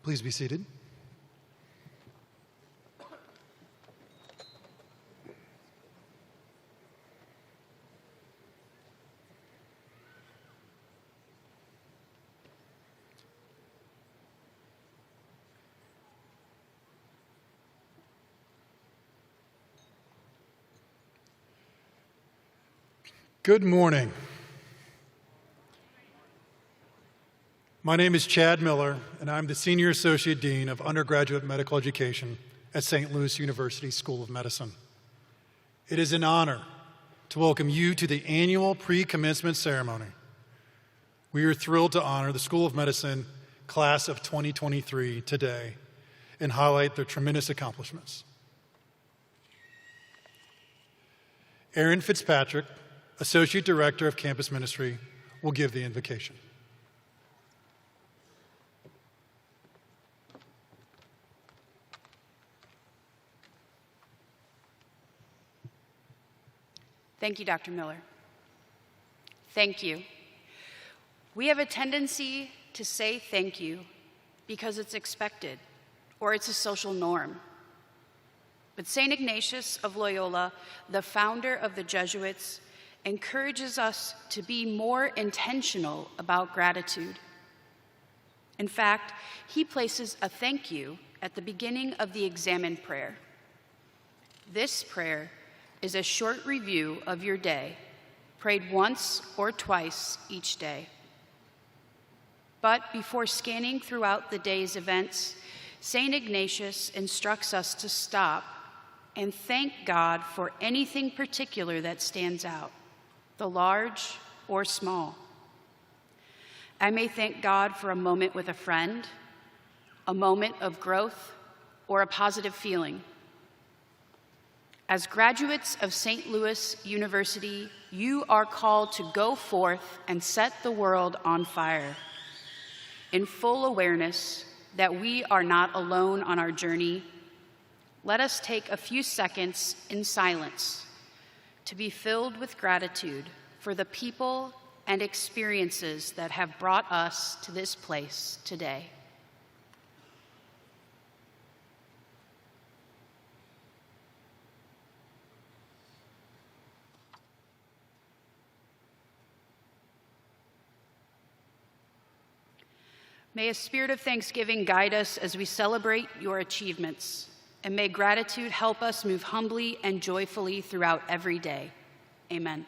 Please be seated. Good morning. My name is Chad Miller, and I'm the Senior Associate Dean of Undergraduate Medical Education at St. Louis University School of Medicine. It is an honor to welcome you to the annual pre-commencement ceremony. We are thrilled to honor the School of Medicine class of 2023 today and highlight their tremendous accomplishments. Erin Fitzpatrick, Associate Director of Campus Ministry, will give the invocation. Thank you, Dr. Miller. Thank you. We have a tendency to say thank you because it's expected or it's a social norm. But St. Ignatius of Loyola, the founder of the Jesuits, encourages us to be more intentional about gratitude. In fact, he places a thank you at the beginning of the Examen prayer. This prayer is a short review of your day, prayed once or twice each day. But before scanning throughout the day's events, St. Ignatius instructs us to stop and thank God for anything particular that stands out, the large or small. I may thank God for a moment with a friend, a moment of growth, or a positive feeling. As graduates of St. Louis University, you are called to go forth and set the world on fire. In full awareness that we are not alone on our journey, let us take a few seconds in silence to be filled with gratitude for the people and experiences that have brought us to this place today. May a spirit of thanksgiving guide us as we celebrate your achievements. And may gratitude help us move humbly and joyfully throughout every day. Amen.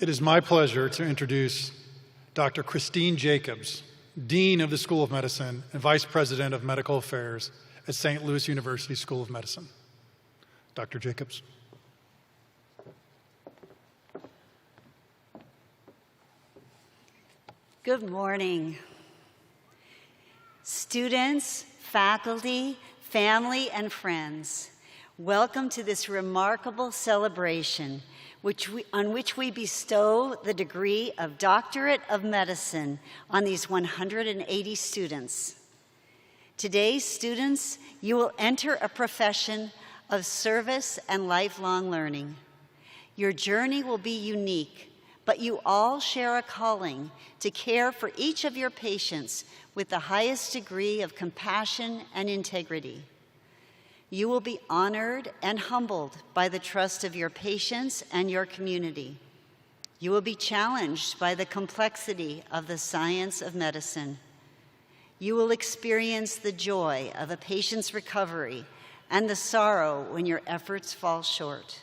It is my pleasure to introduce Dr. Christine Jacobs, Dean of the School of Medicine and Vice President of Medical Affairs at St. Louis University School of Medicine. Dr. Jacobs. Good morning. Students, faculty, family, and friends, welcome to this remarkable celebration on which we bestow the degree of Doctorate of Medicine on these 180 students. Today, students, you will enter a profession of service and lifelong learning. Your journey will be unique, but you all share a calling to care for each of your patients with the highest degree of compassion and integrity. You will be honored and humbled by the trust of your patients and your community. You will be challenged by the complexity of the science of medicine. You will experience the joy of a patient's recovery and the sorrow when your efforts fall short.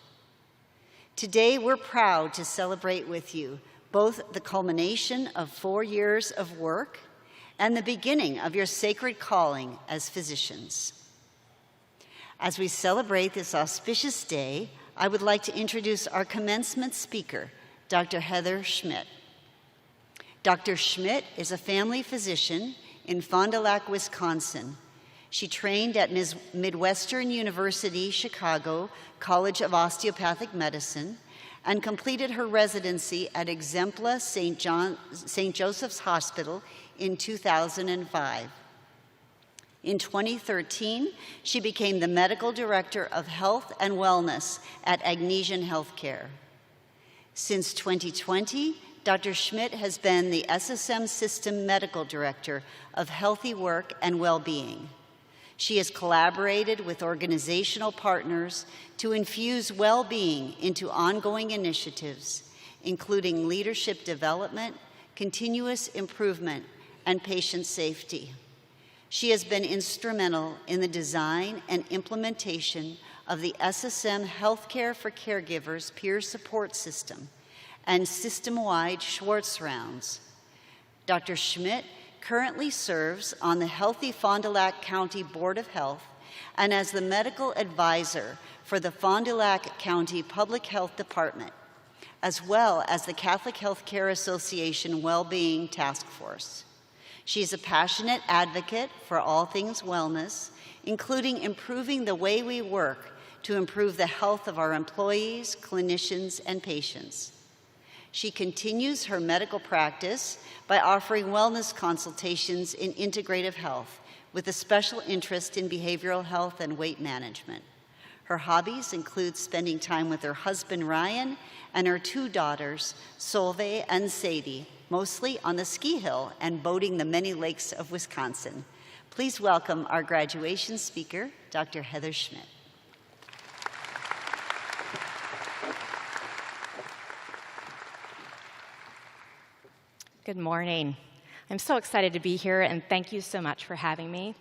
Today, we're proud to celebrate with you both the culmination of 4 years of work and the beginning of your sacred calling as physicians. As we celebrate this auspicious day, I would like to introduce our commencement speaker, Dr. Heather Schmidt. Dr. Schmidt is a family physician in Fond du Lac, Wisconsin. She trained at Midwestern University, Chicago College of Osteopathic Medicine and completed her residency at Exempla St. Joseph's Hospital in 2005. In 2013, she became the Medical Director of Health and Wellness at Agnesian Healthcare. Since 2020, Dr. Schmidt has been the SSM System Medical Director of Healthy Work and Wellbeing. She has collaborated with organizational partners to infuse well-being into ongoing initiatives, including leadership development, continuous improvement, and patient safety. She has been instrumental in the design and implementation of the SSM Healthcare for Caregivers peer support system and system-wide Schwartz rounds. Dr. Schmidt currently serves on the Healthy Fond du Lac County Board of Health and as the medical advisor for the Fond du Lac County Public Health Department, as well as the Catholic Healthcare Association Wellbeing Task Force. She is a passionate advocate for all things wellness, including improving the way we work to improve the health of our employees, clinicians, and patients. She continues her medical practice by offering wellness consultations in integrative health with a special interest in behavioral health and weight management. Her hobbies include spending time with her husband, Ryan, and her 2 daughters, Solveig and Sadie, mostly on the ski hill and boating the many lakes of Wisconsin. Please welcome our graduation speaker, Dr. Heather Schmidt. Good morning. I'm so excited to be here, and thank you so much for having me.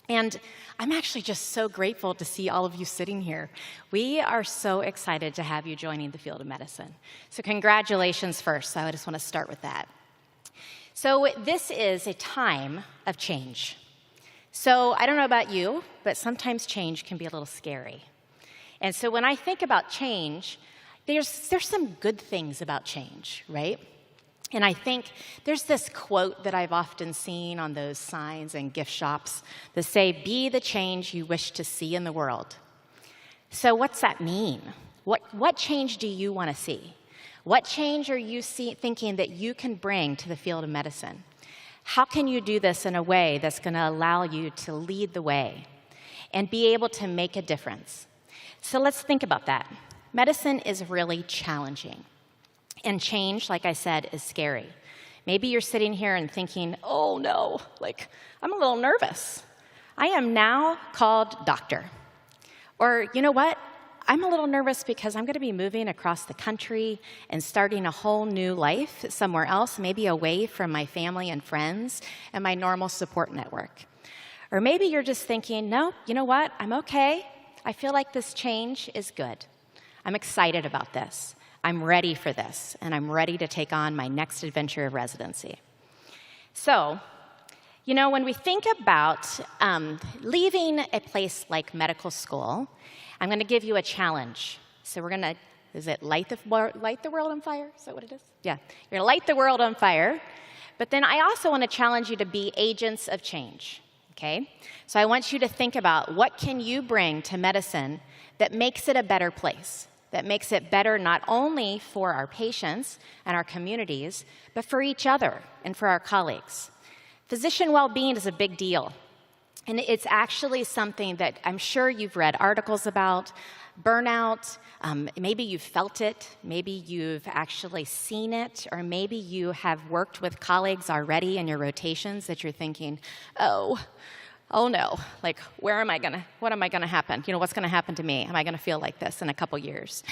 And I'm actually just so grateful to see all of you sitting here. We are so excited to have you joining the field of medicine. So congratulations first. So I just want to start with that. So this is a time of change. So I don't know about you, but sometimes change can be a little scary. And so when I think about change, there's some good things about change, right? And I think there's this quote that I've often seen on those signs and gift shops that say, "Be the change you wish to see in the world." So what's that mean? What change do you want to see? What change are you thinking that you can bring to the field of medicine? How can you do this in a way that's going to allow you to lead the way and be able to make a difference? So let's think about that. Medicine is really challenging. And change, like I said, is scary. Maybe you're sitting here and thinking, oh no, I'm a little nervous. I am now called doctor. Or you know what? I'm a little nervous because I'm going to be moving across the country and starting a whole new life somewhere else, maybe away from my family and friends and my normal support network. Or maybe you're just thinking, no, you know what? I'm okay. I feel like this change is good. I'm excited about this. I'm ready for this, and I'm ready to take on my next adventure of residency. So, when we think about leaving a place like medical school, I'm going to give you a challenge. So we're going to, is it light the world on fire? Is that what it is? Yeah. You're going to light the world on fire. But then I also want to challenge you to be agents of change, okay? So I want you to think about what can you bring to medicine that makes it a better place, that makes it better not only for our patients and our communities, but for each other and for our colleagues. Physician well-being is a big deal. And it's actually something that I'm sure you've read articles about. Burnout, maybe you've felt it, maybe you've actually seen it, or maybe you have worked with colleagues already in your rotations that you're thinking, oh no, what am I gonna happen? What's gonna happen to me? Am I gonna feel like this in a couple years?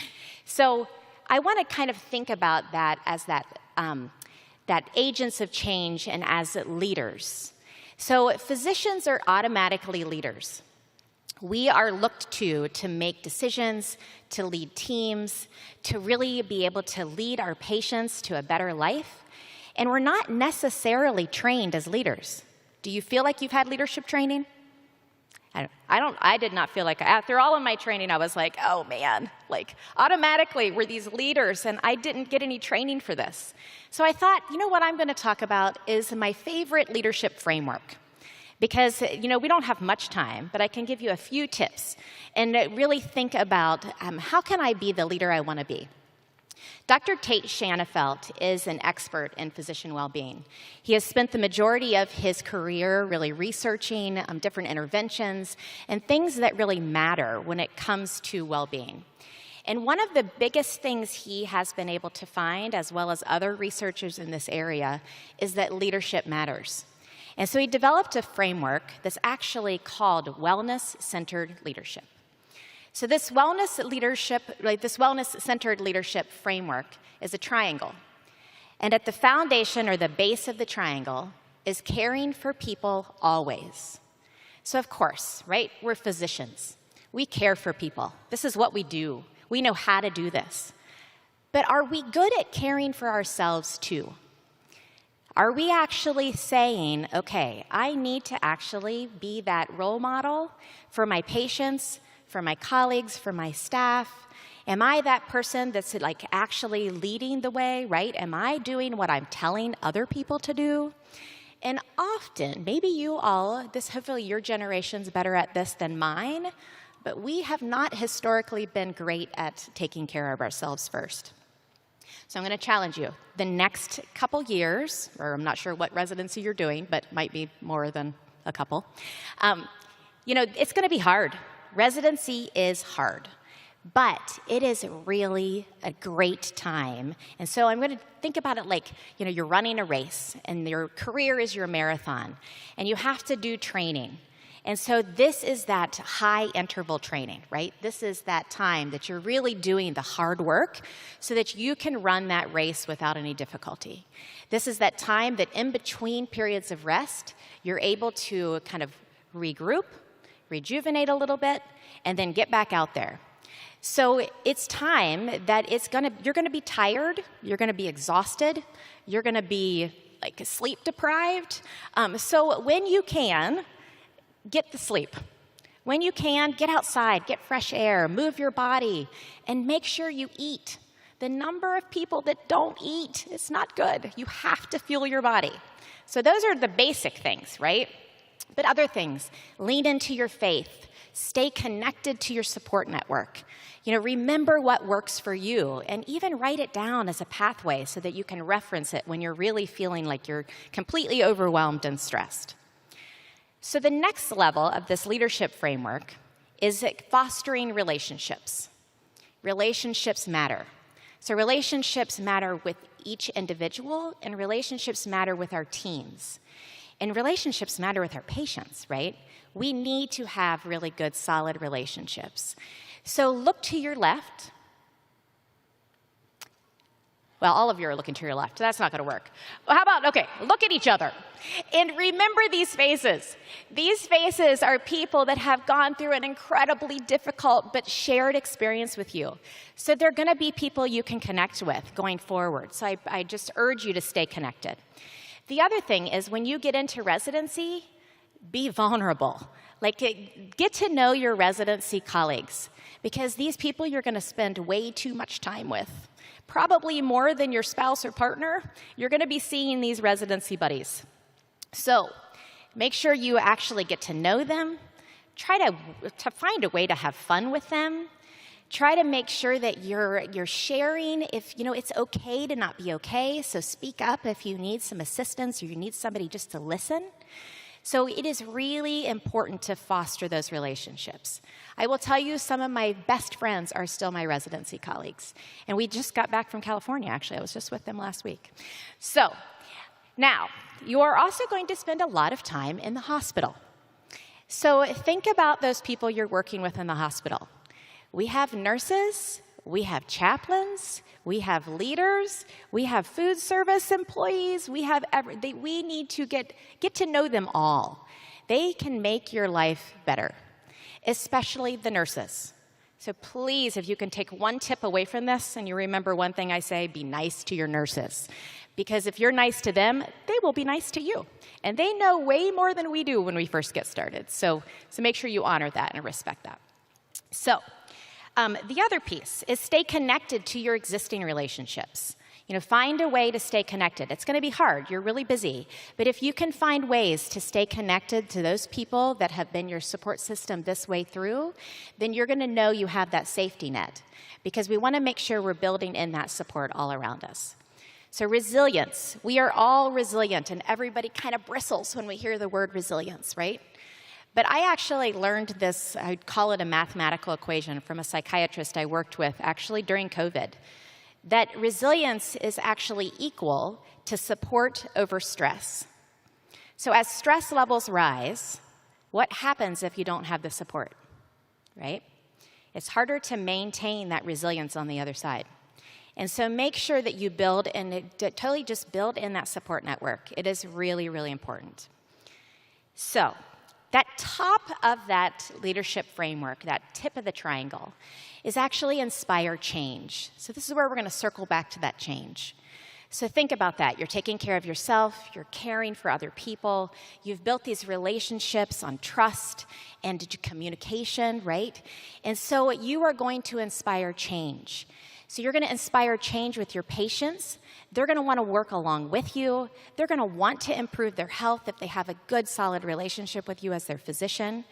So I wanna kind of think about that as that agents of change and as leaders. So physicians are automatically leaders. We are looked to make decisions, to lead teams, to really be able to lead our patients to a better life. And we're not necessarily trained as leaders. Do you feel like you've had leadership training? I did not feel like, after all of my training, I was like, oh man, automatically we're these leaders and I didn't get any training for this. So I thought, what I'm going to talk about is my favorite leadership framework. Because, we don't have much time, but I can give you a few tips and really think about how can I be the leader I want to be? Dr. Tate Shanafelt is an expert in physician well-being. He has spent the majority of his career really researching different interventions and things that really matter when it comes to well-being. And one of the biggest things he has been able to find, as well as other researchers in this area, is that leadership matters. And so he developed a framework that's actually called wellness-centered leadership. So this wellness-centered leadership framework is a triangle. And at the foundation or the base of the triangle is caring for people always. So of course, right, we're physicians. We care for people. This is what we do. We know how to do this. But are we good at caring for ourselves too? Are we actually saying, okay, I need to actually be that role model for my patients, for my colleagues, for my staff? Am I that person that's like actually leading the way, right? Am I doing what I'm telling other people to do? And often, maybe you all, hopefully your generation's better at this than mine, but we have not historically been great at taking care of ourselves first. So I'm going to challenge you. The next couple years, or I'm not sure what residency you're doing, but might be more than a couple, it's going to be hard. Residency is hard, but it is really a great time. And so I'm going to think about it like, you're running a race, and your career is your marathon, and you have to do training. And so this is that high interval training, right? This is that time that you're really doing the hard work so that you can run that race without any difficulty. This is that time that in between periods of rest, you're able to kind of regroup, rejuvenate a little bit, and then get back out there. So it's time that you're going to be tired, you're going to be exhausted, you're going to be like sleep deprived. So when you can, get the sleep. When you can, get outside, get fresh air, move your body, and make sure you eat. The number of people that don't eat is not good. You have to fuel your body. So those are the basic things, right? But other things, lean into your faith. Stay connected to your support network. Remember what works for you, and even write it down as a pathway so that you can reference it when you're really feeling like you're completely overwhelmed and stressed. So the next level of this leadership framework is fostering relationships. Relationships matter. So relationships matter with each individual, and relationships matter with our teams. And relationships matter with our patients, right? We need to have really good, solid relationships. So look to your left. Well, all of you are looking to your left. That's not going to work. Well, how about, look at each other. And remember these faces. These faces are people that have gone through an incredibly difficult but shared experience with you. So they're going to be people you can connect with going forward. So I just urge you to stay connected. The other thing is when you get into residency, be vulnerable. Get to know your residency colleagues, because these people you're going to spend way too much time with. Probably more than your spouse or partner, you're going to be seeing these residency buddies. So make sure you actually get to know them. Try to find a way to have fun with them. Try to make sure that you're sharing if, it's okay to not be okay. So speak up if you need some assistance or you need somebody just to listen. So it is really important to foster those relationships. I will tell you, some of my best friends are still my residency colleagues. And we just got back from California, actually. I was just with them last week. So now, you are also going to spend a lot of time in the hospital. So think about those people you're working with in the hospital. We have nurses, we have chaplains, we have leaders, we have food service employees, we need to get to know them all. They can make your life better, especially the nurses. So please, if you can take one tip away from this, and you remember one thing I say, be nice to your nurses. Because if you're nice to them, they will be nice to you. And they know way more than we do when we first get started. So make sure you honor that and respect that. So the other piece is stay connected to your existing relationships. Find a way to stay connected. It's going to be hard. You're really busy. But if you can find ways to stay connected to those people that have been your support system this way through, then you're going to know you have that safety net, because we want to make sure we're building in that support all around us. So resilience. We are all resilient, and everybody kind of bristles when we hear the word resilience, right? But I actually learned this, I'd call it a mathematical equation, from a psychiatrist I worked with actually during COVID, that resilience is actually equal to support over stress. So as stress levels rise, what happens if you don't have the support, right? It's harder to maintain that resilience on the other side. And so make sure that you build and totally just build in that support network. It is really, really important. So that top of that leadership framework, that tip of the triangle, is actually inspire change. So this is where we're going to circle back to that change. So think about that. You're taking care of yourself, you're caring for other people, you've built these relationships on trust and communication, right? And so you are going to inspire change. So you're going to inspire change with your patients. They're going to want to work along with you. They're going to want to improve their health if they have a good, solid relationship with you as their physician.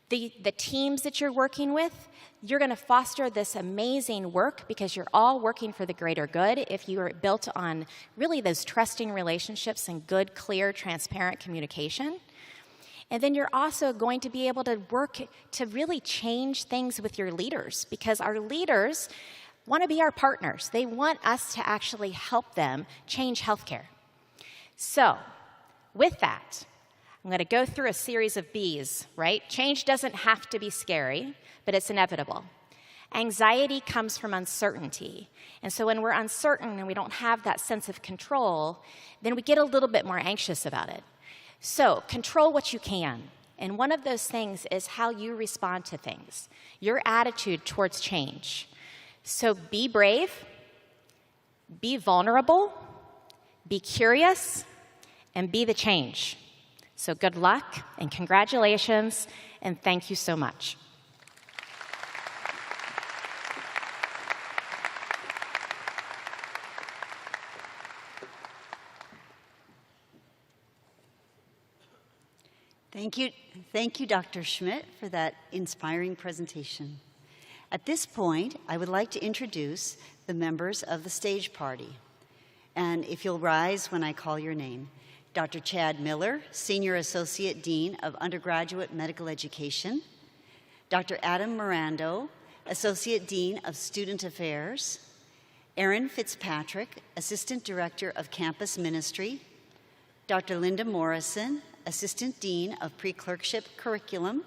The teams that you're working with, you're going to foster this amazing work because you're all working for the greater good if you are built on really those trusting relationships and good, clear, transparent communication. And then you're also going to be able to work to really change things with your leaders, because our leaders want to be our partners. They want us to actually help them change healthcare. So with that, I'm going to go through a series of B's, right? Change doesn't have to be scary, but it's inevitable. Anxiety comes from uncertainty. And so when we're uncertain and we don't have that sense of control, then we get a little bit more anxious about it. So control what you can. And one of those things is how you respond to things, your attitude towards change. So be brave, be vulnerable, be curious, and be the change. So good luck and congratulations, and thank you so much. Thank you, Dr. Schmidt, for that inspiring presentation. At this point, I would like to introduce the members of the stage party. And if you'll rise when I call your name. Dr. Chad Miller, Senior Associate Dean of Undergraduate Medical Education. Dr. Adam Mirando, Associate Dean of Student Affairs. Erin Fitzpatrick, Assistant Director of Campus Ministry. Dr. Linda Morrison, Assistant Dean of Pre-Clerkship Curriculum.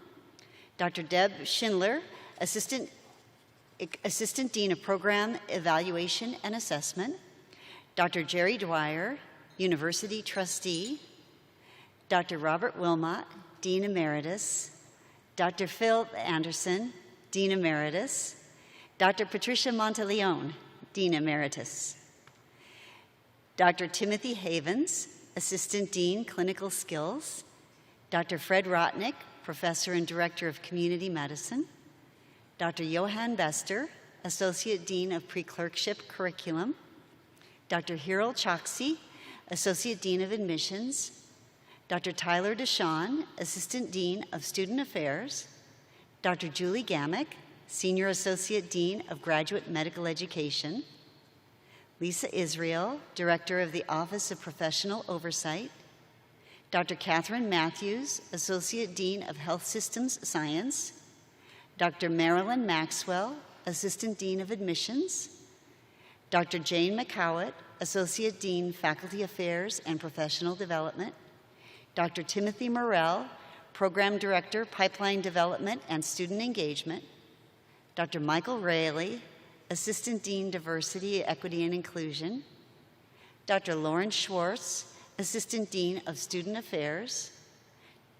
Dr. Deb Schindler, Assistant Dean of Program Evaluation and Assessment. Dr. Jerry Dwyer, University Trustee. Dr. Robert Wilmot, Dean Emeritus. Dr. Phil Anderson, Dean Emeritus. Dr. Patricia Monteleone, Dean Emeritus. Dr. Timothy Havens, Assistant Dean, Clinical Skills. Dr. Fred Rotnick, Professor and Director of Community Medicine. Dr. Johan Bester, Associate Dean of Pre-Clerkship Curriculum. Dr. Hyrule Choksi, Associate Dean of Admissions. Dr. Tyler Deshawn, Assistant Dean of Student Affairs. Dr. Julie Gamick, Senior Associate Dean of Graduate Medical Education. Lisa Israel, Director of the Office of Professional Oversight. Dr. Catherine Matthews, Associate Dean of Health Systems Science. Dr. Marilyn Maxwell, Assistant Dean of Admissions. Dr. Jane McCowett, Associate Dean, Faculty Affairs and Professional Development. Dr. Timothy Morrell, Program Director, Pipeline Development and Student Engagement. Dr. Michael Raley, Assistant Dean, Diversity, Equity and Inclusion. Dr. Lauren Schwartz, Assistant Dean of Student Affairs.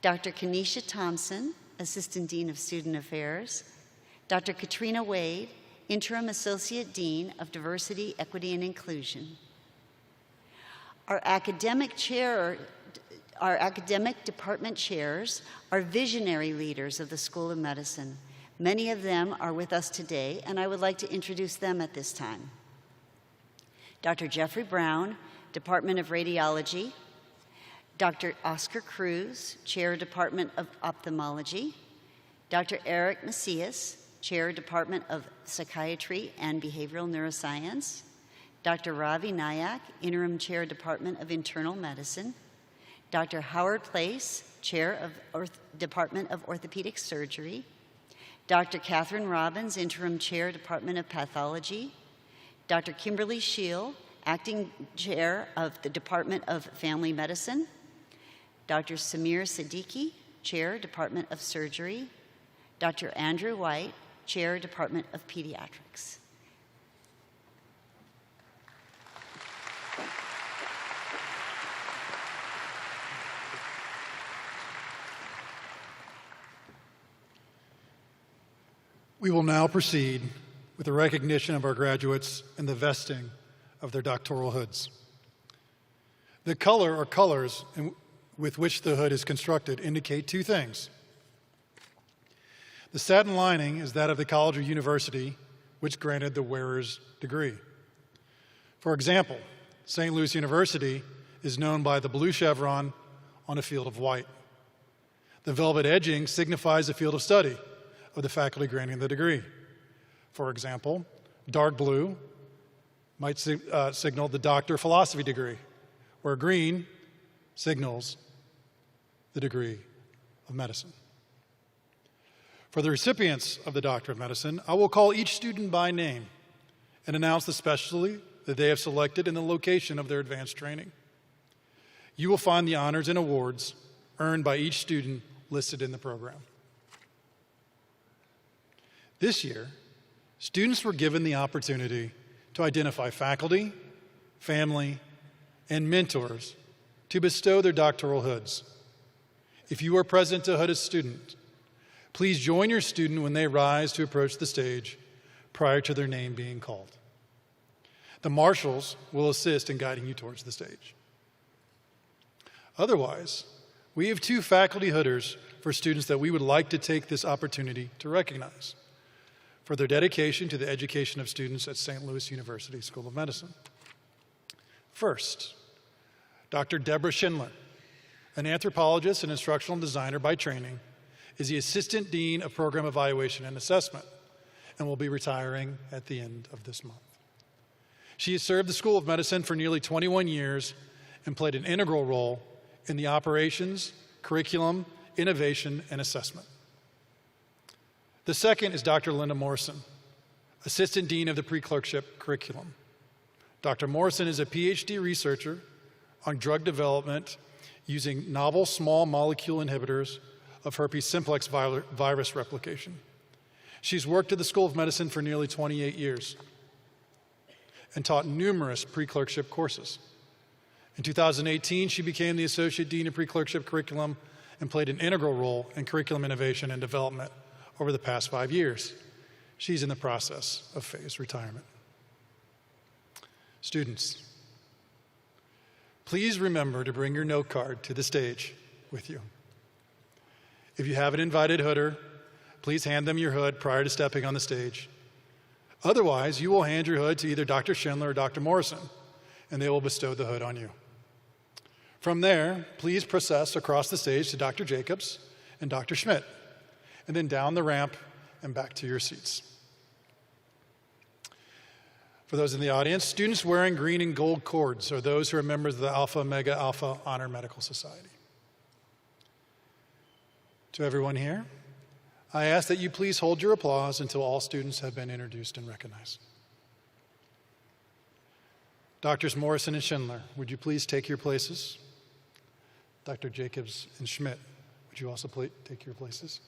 Dr. Kenesha Thompson, Assistant Dean of Student Affairs. Dr. Katrina Wade, Interim Associate Dean of Diversity, Equity and Inclusion. Our academic department chairs are visionary leaders of the School of Medicine. Many of them are with us today, and I would like to introduce them at this time. Dr. Jeffrey Brown, Department of Radiology, Dr. Oscar Cruz, Chair, Department of Ophthalmology, Dr. Eric Macias, Chair, Department of Psychiatry and Behavioral Neuroscience, Dr. Ravi Nayak, Interim Chair, Department of Internal Medicine, Dr. Howard Place, Chair of Department of Orthopedic Surgery, Dr. Catherine Robbins, Interim Chair, Department of Pathology, Dr. Kimberly Scheel, Acting Chair of the Department of Family Medicine, Dr. Samir Siddiqui, Chair, Department of Surgery, Dr. Andrew White, Chair, Department of Pediatrics. We will now proceed with the recognition of our graduates and the vesting of their doctoral hoods. The color or colors with which the hood is constructed indicate two things. The satin lining is that of the college or university which granted the wearer's degree. For example, St. Louis University is known by the blue chevron on a field of white. The velvet edging signifies the field of study of the faculty granting the degree. For example, dark blue might signal the doctor of philosophy degree, where green signals the degree of medicine. For the recipients of the Doctor of Medicine, I will call each student by name and announce the specialty that they have selected and the location of their advanced training. You will find the honors and awards earned by each student listed in the program. This year, students were given the opportunity to identify faculty, family, and mentors to bestow their doctoral hoods. If you are present to hood a student, please join your student when they rise to approach the stage prior to their name being called. The marshals will assist in guiding you towards the stage. Otherwise, we have two faculty hooders for students that we would like to take this opportunity to recognize for their dedication to the education of students at St. Louis University School of Medicine. First, Dr. Deborah Schindler, an anthropologist and instructional designer by training, is the Assistant Dean of Program Evaluation and Assessment and will be retiring at the end of this month. She has served the School of Medicine for nearly 21 years and played an integral role in the operations, curriculum, innovation, and assessment. The second is Dr. Linda Morrison, Assistant Dean of the Pre-Clerkship Curriculum. Dr. Morrison is a PhD researcher on drug development using novel small molecule inhibitors of herpes simplex virus replication. She's worked at the School of Medicine for nearly 28 years and taught numerous pre-clerkship courses. In 2018, she became the Associate Dean of Pre-Clerkship Curriculum and played an integral role in curriculum innovation and development over the past 5 years. She's in the process of phased retirement. Students, please remember to bring your note card to the stage with you. If you have an invited hooder, please hand them your hood prior to stepping on the stage. Otherwise, you will hand your hood to either Dr. Schindler or Dr. Morrison, and they will bestow the hood on you. From there, please process across the stage to Dr. Jacobs and Dr. Schmidt, and then down the ramp and back to your seats. For those in the audience, students wearing green and gold cords are those who are members of the Alpha Omega Alpha Honor Medical Society. To everyone here, I ask that you please hold your applause until all students have been introduced and recognized. Doctors Morrison and Schindler, would you please take your places? Dr. Jacobs and Schmidt, would you also take your places?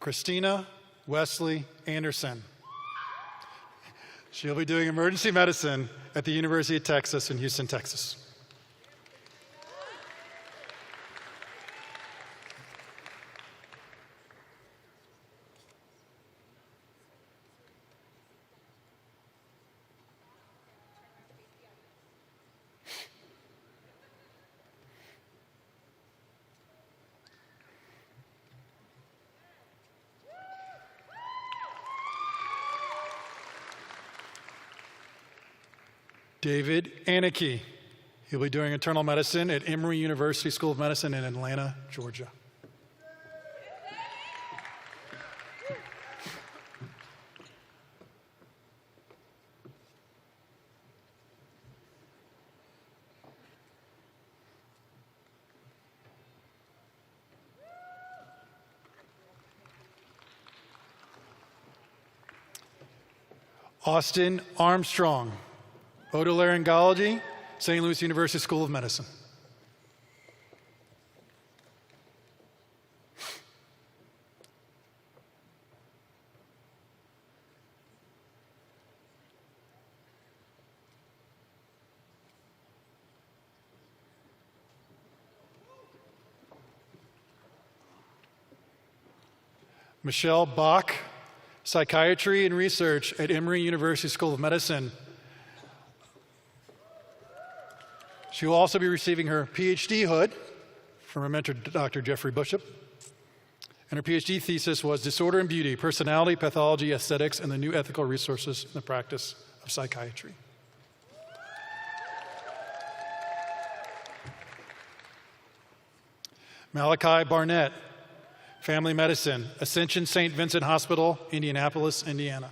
Christina Wesley Anderson. She'll be doing emergency medicine at the University of Texas in Houston, Texas. David Aniki. He'll be doing internal medicine at Emory University School of Medicine in Atlanta, Georgia. Austin Armstrong. Otolaryngology, St. Louis University School of Medicine. Michelle Bach, Psychiatry and Research at Emory University School of Medicine. She will also be receiving her PhD hood from her mentor, Dr. Jeffrey Bishop. And her PhD thesis was Disorder and Beauty, Personality, Pathology, Aesthetics, and the New Ethical Resources in the Practice of Psychiatry. Malachi Barnett, Family Medicine, Ascension St. Vincent Hospital, Indianapolis, Indiana.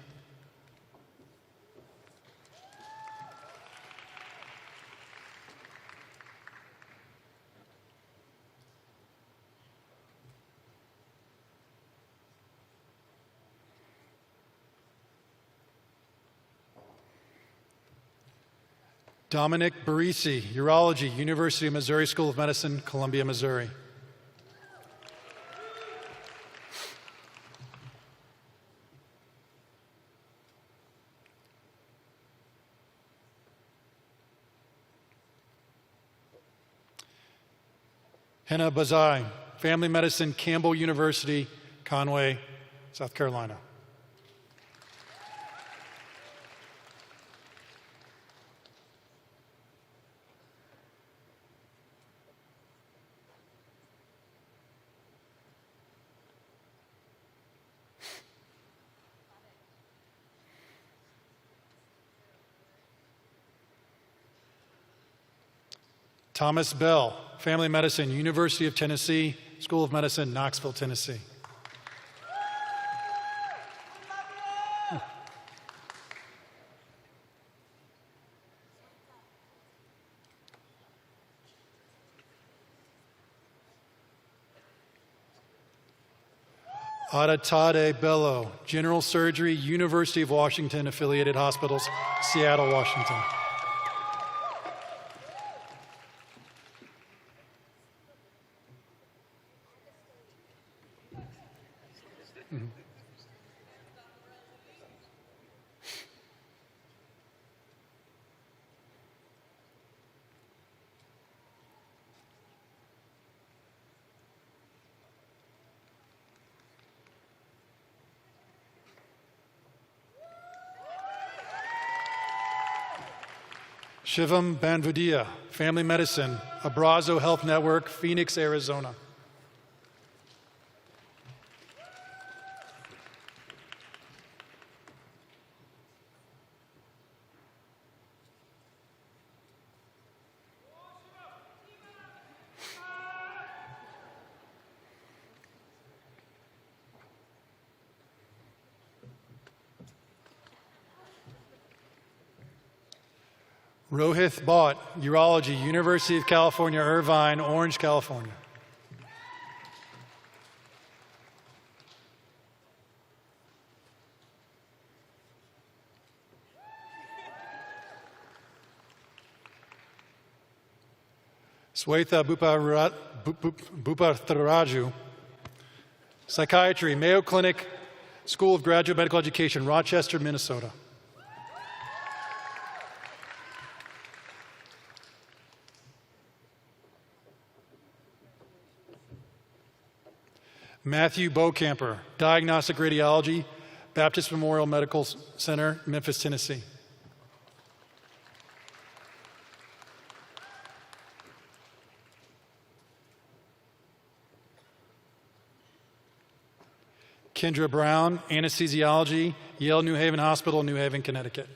Dominic Barisi, Urology, University of Missouri School of Medicine, Columbia, Missouri. Henna Bazai, Family Medicine, Campbell University, Conway, South Carolina. Thomas Bell, Family Medicine, University of Tennessee, School of Medicine, Knoxville, Tennessee. Adatade Bello, General Surgery, University of Washington, Affiliated Hospitals, Seattle, Washington. Shivam Banvudia, Family Medicine, Abrazo Health Network, Phoenix, Arizona. Rohith Bhatt, Urology, University of California, Irvine, Orange, California. Swetha Bupatharaju, Psychiatry, Mayo Clinic School of Graduate Medical Education, Rochester, Minnesota. Matthew Bocamper, Diagnostic Radiology, Baptist Memorial Medical Center, Memphis, Tennessee. Kendra Brown, Anesthesiology, Yale New Haven Hospital, New Haven, Connecticut.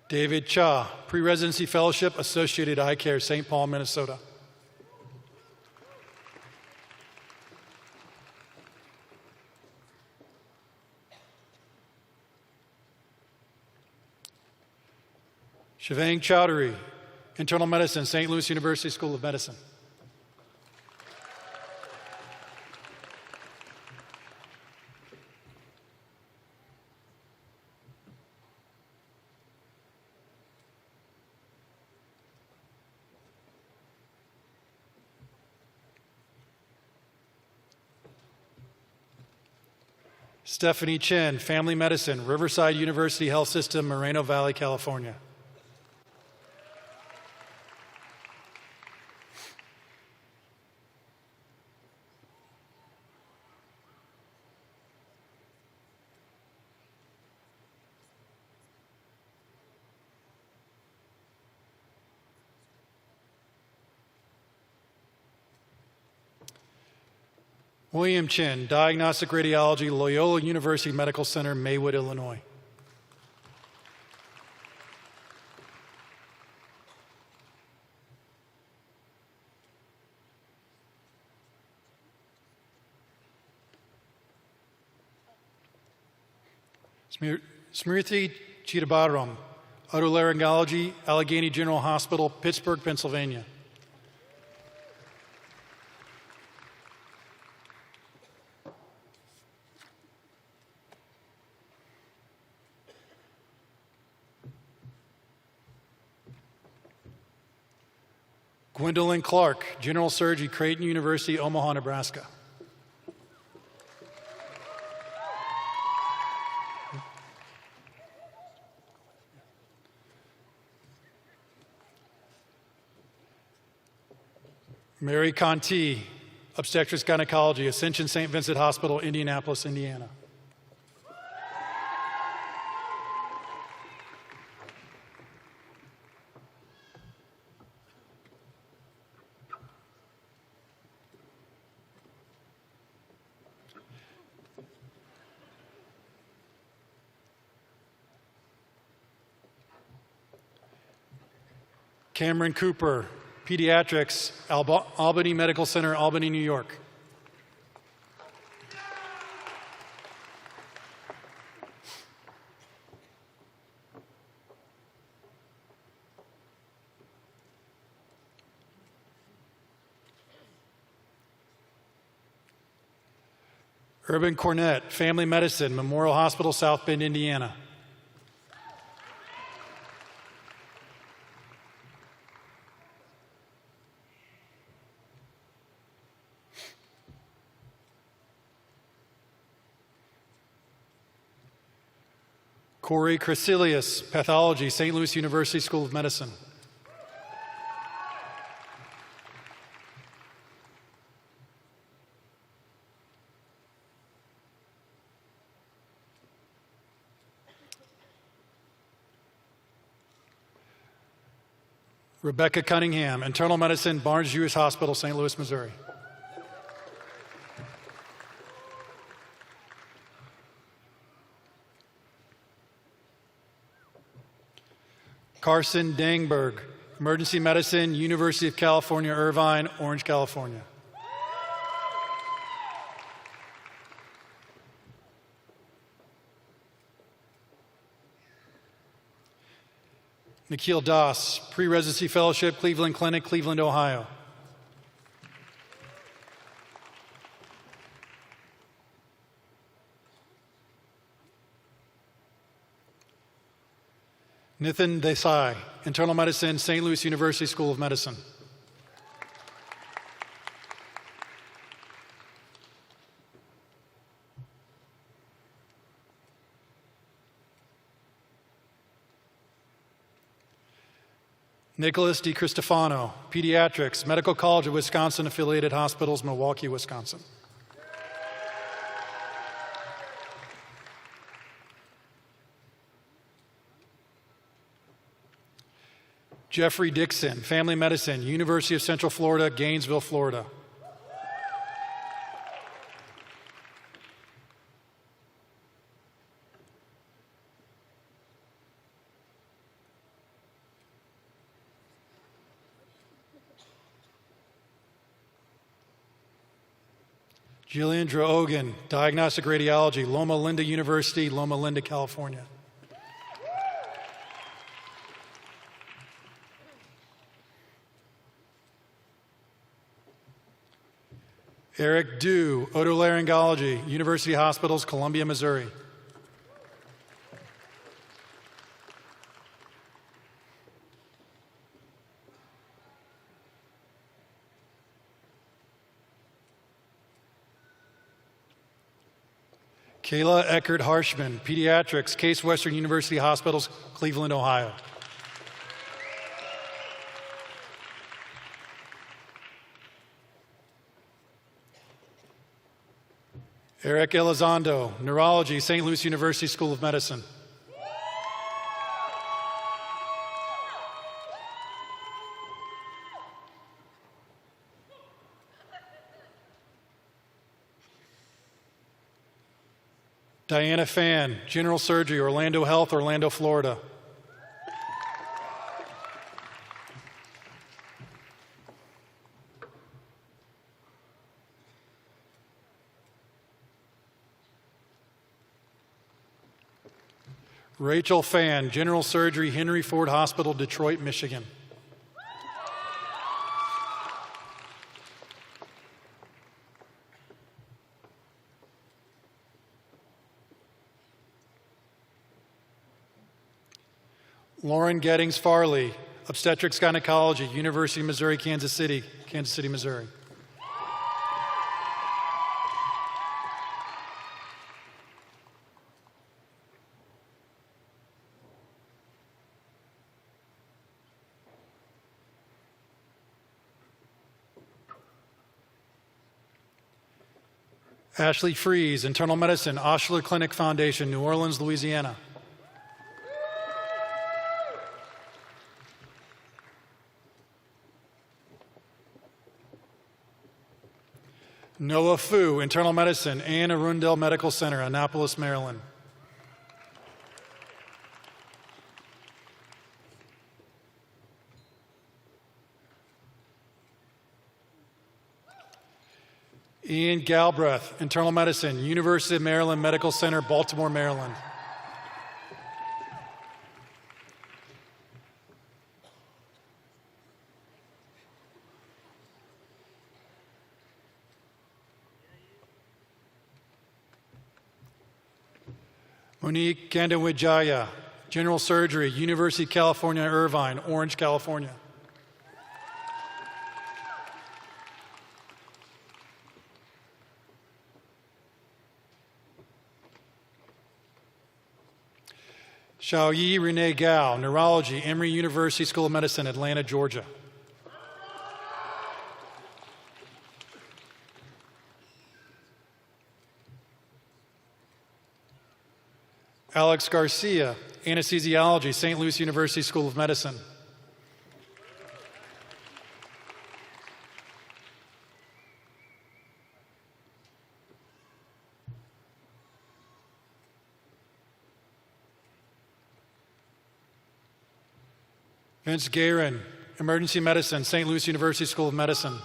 David Cha, Pre-Residency Fellowship, Associated Eye Care, St. Paul, Minnesota. Shivang Chowdhury, Internal Medicine, St. Louis University School of Medicine. Stephanie Chen, Family Medicine, Riverside University Health System, Moreno Valley, California. William Chin, Diagnostic Radiology, Loyola University Medical Center, Maywood, Illinois. Smriti Chidambaram, Otolaryngology, Allegheny General Hospital, Pittsburgh, Pennsylvania. Gwendolyn Clark, General Surgery, Creighton University, Omaha, Nebraska. Mary Conti, Obstetrics Gynecology, Ascension St. Vincent Hospital, Indianapolis, Indiana. Cameron Cooper, Pediatrics, Albany Medical Center, Albany, New York. Urban Cornett, Family Medicine, Memorial Hospital, South Bend, Indiana. Corey Crecilius, Pathology, St. Louis University School of Medicine. Rebecca Cunningham, Internal Medicine, Barnes Jewish Hospital, St. Louis, Missouri. Carson Dangberg, Emergency Medicine, University of California, Irvine, Orange, California. Nikhil Das, Pre-Residency Fellowship, Cleveland Clinic, Cleveland, Ohio. Nithin Desai, Internal Medicine, St. Louis University School of Medicine. Nicholas DiCristofano, Pediatrics, Medical College of Wisconsin Affiliated Hospitals, Milwaukee, Wisconsin. Jeffrey Dixon, Family Medicine, University of Central Florida, Gainesville, Florida. Jillian Drogan, Diagnostic Radiology, Loma Linda University, Loma Linda, California. Eric Du, Otolaryngology, University Hospitals, Columbia, Missouri. Kayla Eckert Harshman, Pediatrics, Case Western University Hospitals, Cleveland, Ohio. Eric Elizondo, Neurology, St. Louis University School of Medicine. Diana Fan, General Surgery, Orlando Health, Orlando, Florida. Rachel Fan, General Surgery, Henry Ford Hospital, Detroit, Michigan. Lauren Gettings Farley, Obstetrics Gynecology, University of Missouri, Kansas City, Missouri. Ashley Fries, Internal Medicine, Oshler Clinic Foundation, New Orleans, Louisiana. Noah Fu, Internal Medicine, Anne Arundel Medical Center, Annapolis, Maryland. Ian Galbraith, Internal Medicine, University of Maryland Medical Center, Baltimore, Maryland. Monique Gandawijaya, General Surgery, University of California, Irvine, Orange, California. Xiaoyi Renee Gao, Neurology, Emory University School of Medicine, Atlanta, Georgia. Alex Garcia, Anesthesiology, St. Louis University School of Medicine. Vince Guerin, Emergency Medicine, St. Louis University School of Medicine.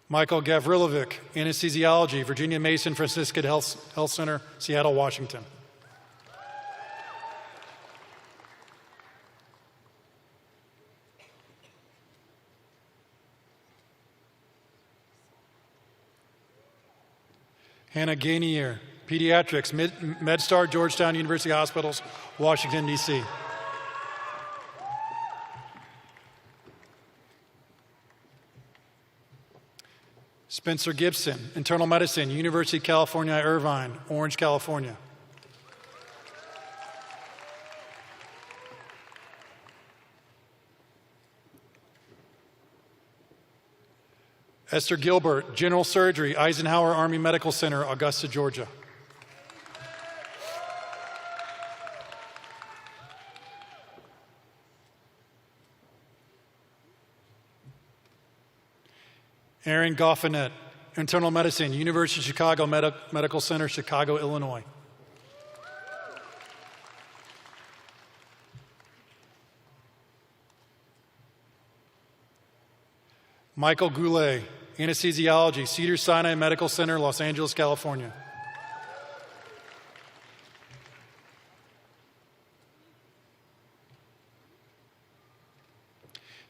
Michael Gavrilovic, Anesthesiology, Virginia Mason Franciscan Health Center, Seattle, Washington. Hannah Gainier, Pediatrics, MedStar Georgetown University Hospitals, Washington, D.C. Spencer Gibson, Internal Medicine, University of California, Irvine, Orange, California. Esther Gilbert, General Surgery, Eisenhower Army Medical Center, Augusta, Georgia. Aaron Goffinet, Internal Medicine, University of Chicago Medical Center, Chicago, Illinois. Michael Goulet, Anesthesiology, Cedars-Sinai Medical Center, Los Angeles, California.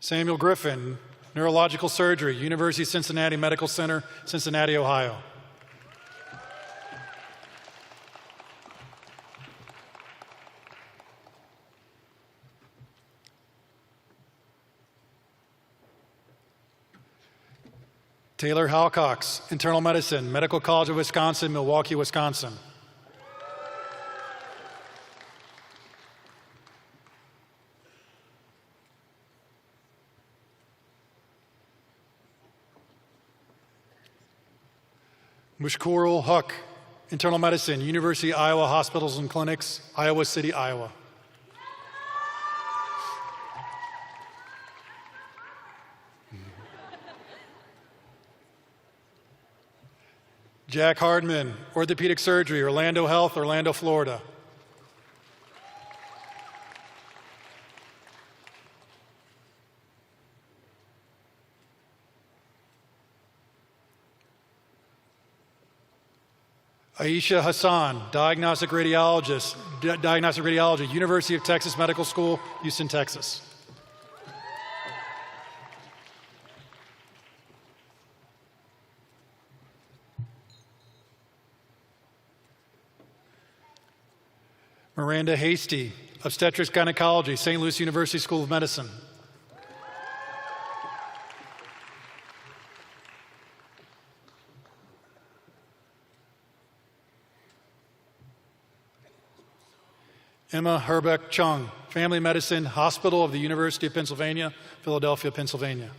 Samuel Griffin, Neurological Surgery, University of Cincinnati Medical Center, Cincinnati, Ohio. Taylor Halcox, Internal Medicine, Medical College of Wisconsin, Milwaukee, Wisconsin. Mushkurul Huck, Internal Medicine, University of Iowa Hospitals and Clinics, Iowa City, Iowa. Jack Hardman, Orthopedic Surgery, Orlando Health, Orlando, Florida. Aisha Hassan, Diagnostic Radiologist, Diagnostic Radiology, University of Texas Medical School, Houston, Texas. Miranda Hasty, Obstetrics Gynecology, St. Louis University School of Medicine. Emma Herbeck Chung, Family Medicine, Hospital of the University of Pennsylvania, Philadelphia, Pennsylvania.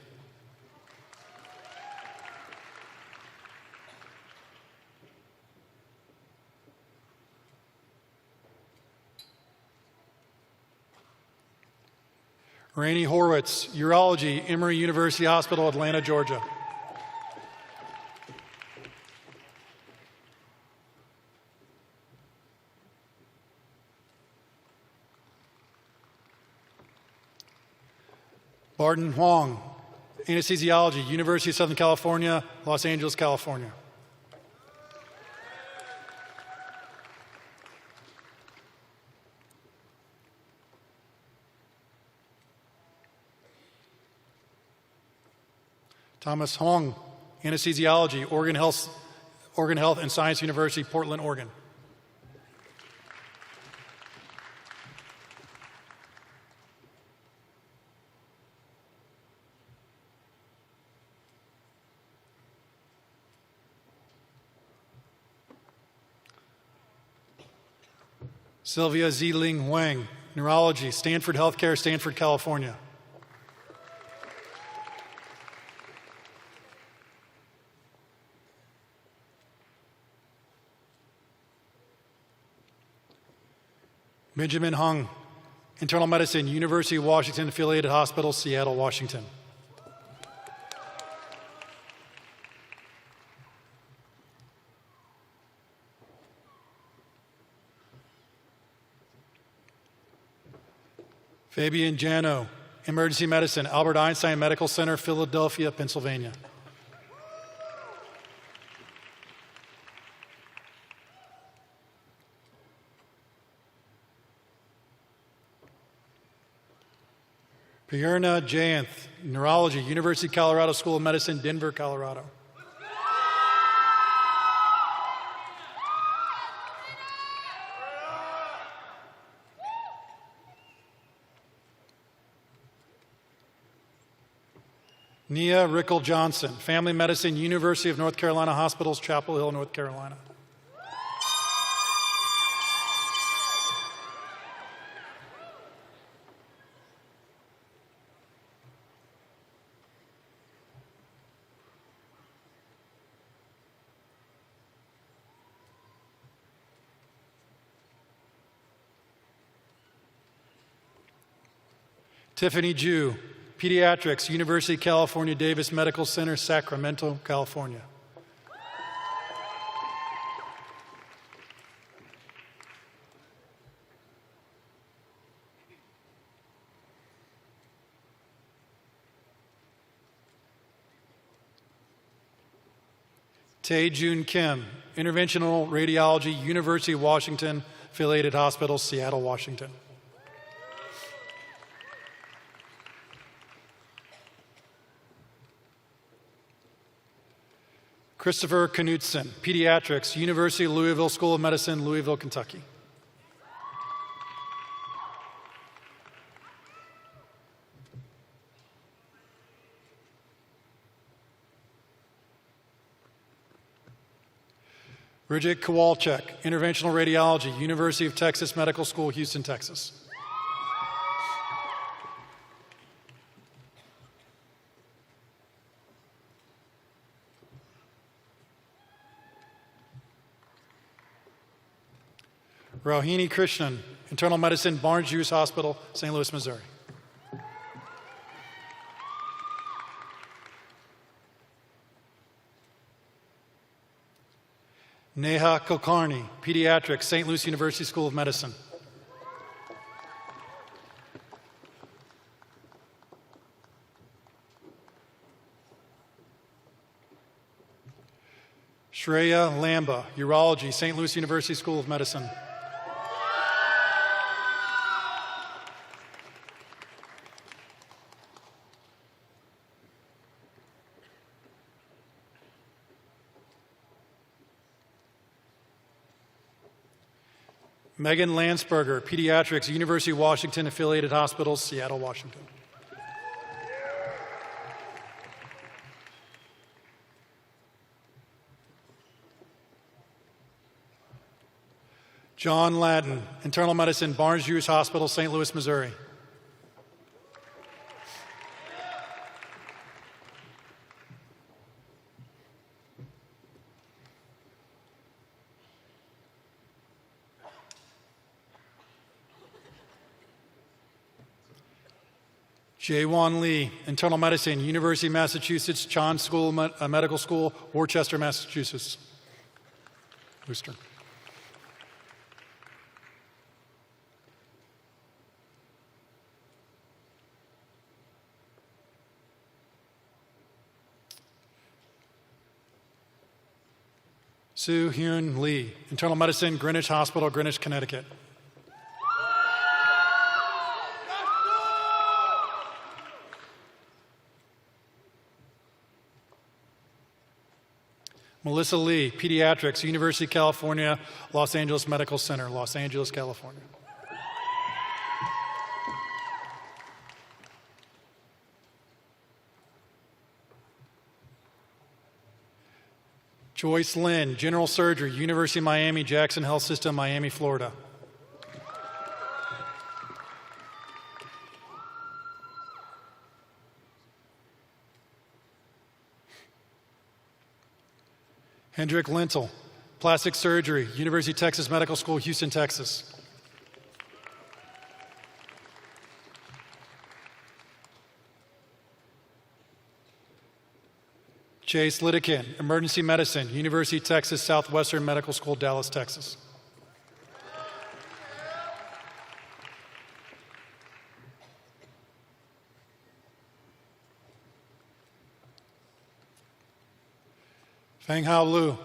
Rainey Horwitz, Urology, Emory University Hospital, Atlanta, Georgia. Barton Huang, Anesthesiology, University of Southern California, Los Angeles, California. Thomas Hong, Anesthesiology, Oregon Health and Science University, Portland, Oregon. Sylvia Ziling Wang, Neurology, Stanford Healthcare, Stanford, California. Benjamin Hung, Internal Medicine, University of Washington Affiliated Hospital, Seattle, Washington. Fabian Jano, Emergency Medicine, Albert Einstein Medical Center, Philadelphia, Pennsylvania. Prerna Jayanth, Neurology, University of Colorado School of Medicine, Denver, Colorado. Nia Rickle Johnson, Family Medicine, University of North Carolina Hospitals, Chapel Hill, North Carolina. Tiffany Jew, Pediatrics, University of California, Davis Medical Center, Sacramento, California. Tae Jun Kim, Interventional Radiology, University of Washington, Affiliated Hospitals, Seattle, Washington. Christopher Knutson, Pediatrics, University of Louisville School of Medicine, Louisville, Kentucky. Bridget Kowalczyk, Interventional Radiology, University of Texas Medical School, Houston, Texas. Rohini Krishnan, Internal Medicine, Barnes-Jewish Hospital, St. Louis, Missouri. Neha Kulkarni, Pediatrics, St. Louis University School of Medicine. Shreya Lamba, Urology, St. Louis University School of Medicine. Megan Landsberger, Pediatrics, University of Washington Affiliated Hospitals, Seattle, Washington. John Ladden, Internal Medicine, Barnes-Jewish Hospital, St. Louis, Missouri. Jaewon Lee, Internal Medicine, University of Massachusetts, Chan School, Medical School, Worcester, Massachusetts. Worcester. Soo Hyun Lee, Internal Medicine, Greenwich Hospital, Greenwich, Connecticut. Melissa Lee, Pediatrics, University of California, Los Angeles Medical Center, Los Angeles, California. Joyce Lynn, General Surgery, University of Miami, Jackson Health System, Miami, Florida. Hendrik Lentel, Plastic Surgery, University of Texas Medical School, Houston, Texas. Chase Lidekin, Emergency Medicine, University of Texas Southwestern Medical School, Dallas, Texas. Feng Hao Lu,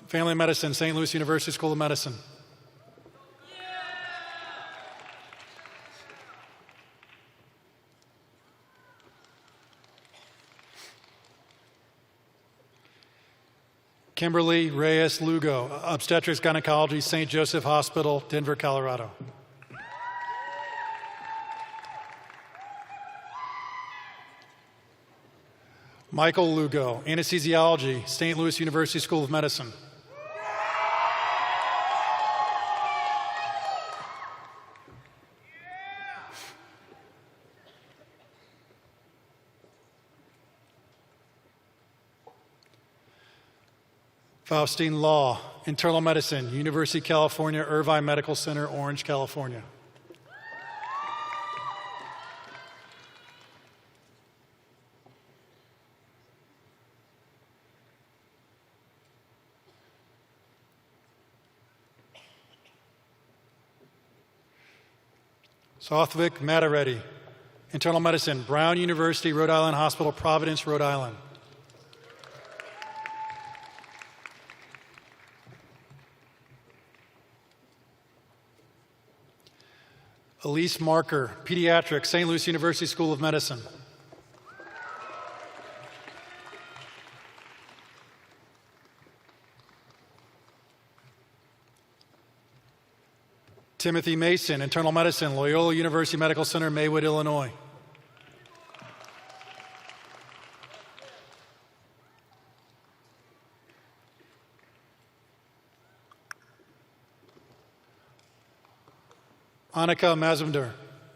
Family Medicine, St. Louis University School of Medicine. Kimberly Reyes Lugo, Obstetrics Gynecology, St. Joseph Hospital, Denver, Colorado. Michael Lugo, anesthesiology, St. Louis University School of Medicine. Faustine Law, internal medicine, University of California, Irvine Medical Center, Orange, California. Sothvik Matareddy, internal medicine, Brown University, Rhode Island Hospital, Providence, Rhode Island. Elise Marker, pediatrics, St. Louis University School of Medicine. Timothy Mason, internal medicine, Loyola University Medical Center, Maywood, Illinois. Annika Mazumder,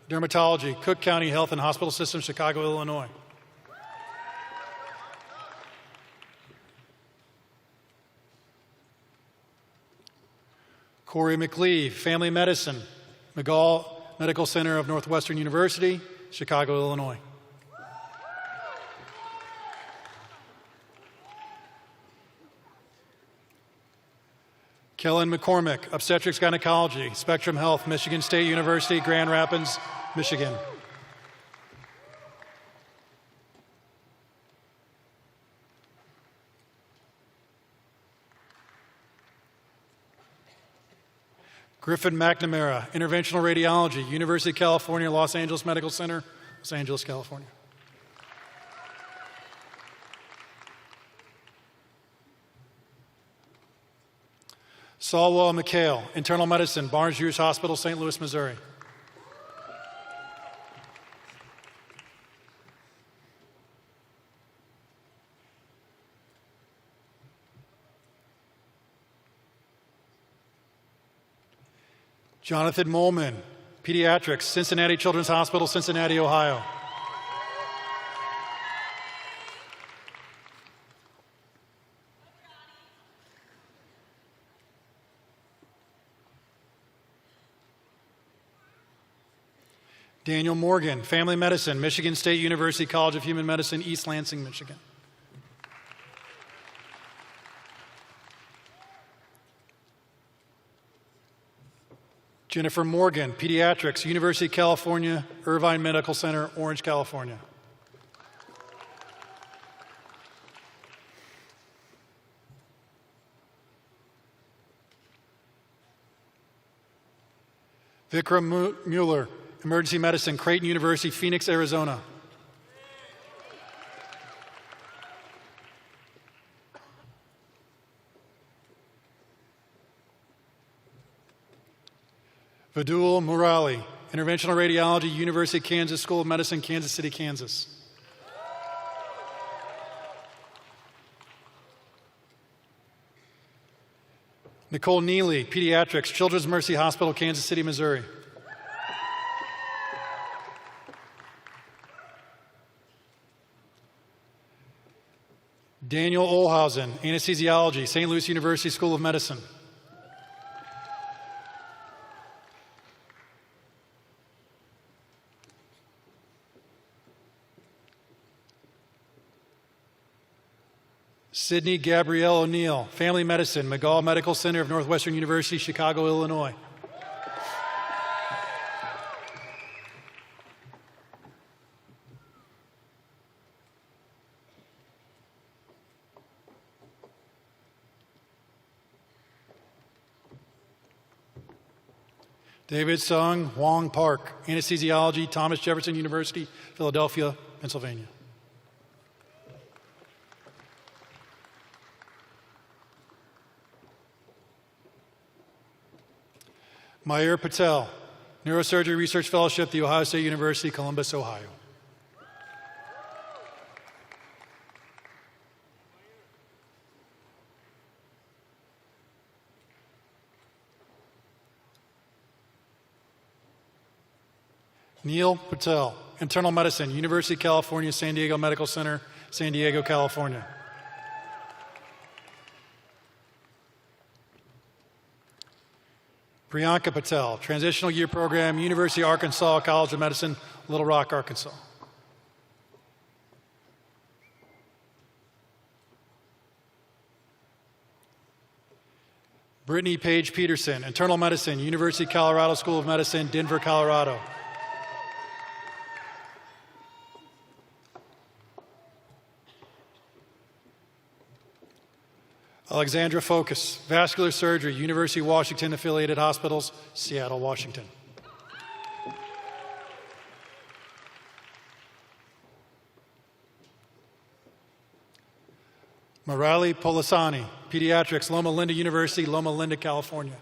dermatology, Cook County Health and Hospital System, Chicago, Illinois. Corey McLeave, family medicine, McGall Medical Center of Northwestern University, Chicago, Illinois. Kellen McCormick, obstetrics gynecology, Spectrum Health, Michigan State University, Grand Rapids, Michigan. Griffin McNamara, interventional radiology, University of California, Los Angeles Medical Center, Los Angeles, California. Salwa McHale, internal medicine, Barnes-Jewish Hospital, St. Louis, Missouri. Jonathan Molman, pediatrics, Cincinnati Children's Hospital, Cincinnati, Ohio. Daniel Morgan, family medicine, Michigan State University College of Human Medicine, East Lansing, Michigan. Jennifer Morgan, pediatrics, University of California, Irvine Medical Center, Orange, California. Vikram Mueller, emergency medicine, Creighton University, Phoenix, Arizona. Vidul Murali, interventional radiology, University of Kansas School of Medicine, Kansas City, Kansas. Nicole Neely, pediatrics, Children's Mercy Hospital, Kansas City, Missouri. Daniel Olhausen, anesthesiology, St. Louis University School of Medicine. Sydney Gabrielle O'Neill, family medicine, McGall Medical Center of Northwestern University, Chicago, Illinois. David Sung Hwang Park, anesthesiology, Thomas Jefferson University, Philadelphia, Pennsylvania. Mayur Patel, Neurosurgery Research Fellowship, The Ohio State University, Columbus, Ohio. Neil Patel, internal medicine, University of California, San Diego Medical Center, San Diego, California. Priyanka Patel, transitional year program, University of Arkansas College of Medicine, Little Rock, Arkansas. Brittany Page Peterson, internal medicine, University of Colorado School of Medicine, Denver, Colorado. Alexandra Focus, vascular surgery, University of Washington Affiliated Hospitals, Seattle, Washington. Marali Polisani, pediatrics, Loma Linda University, Loma Linda, California.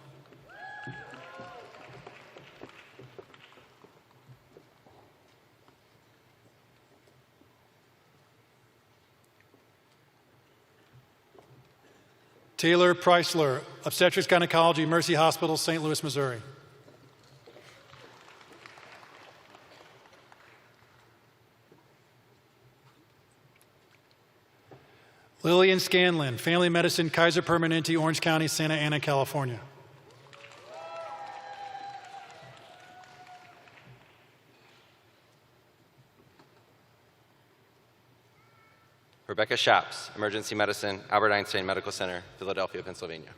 Taylor Preisler, obstetrics gynecology, Mercy Hospital, St. Louis, Missouri. Lillian Scanlon, family medicine, Kaiser Permanente, Orange County, Santa Ana, California. Rebecca Shaps, emergency medicine, Albert Einstein Medical Center, Philadelphia, Pennsylvania.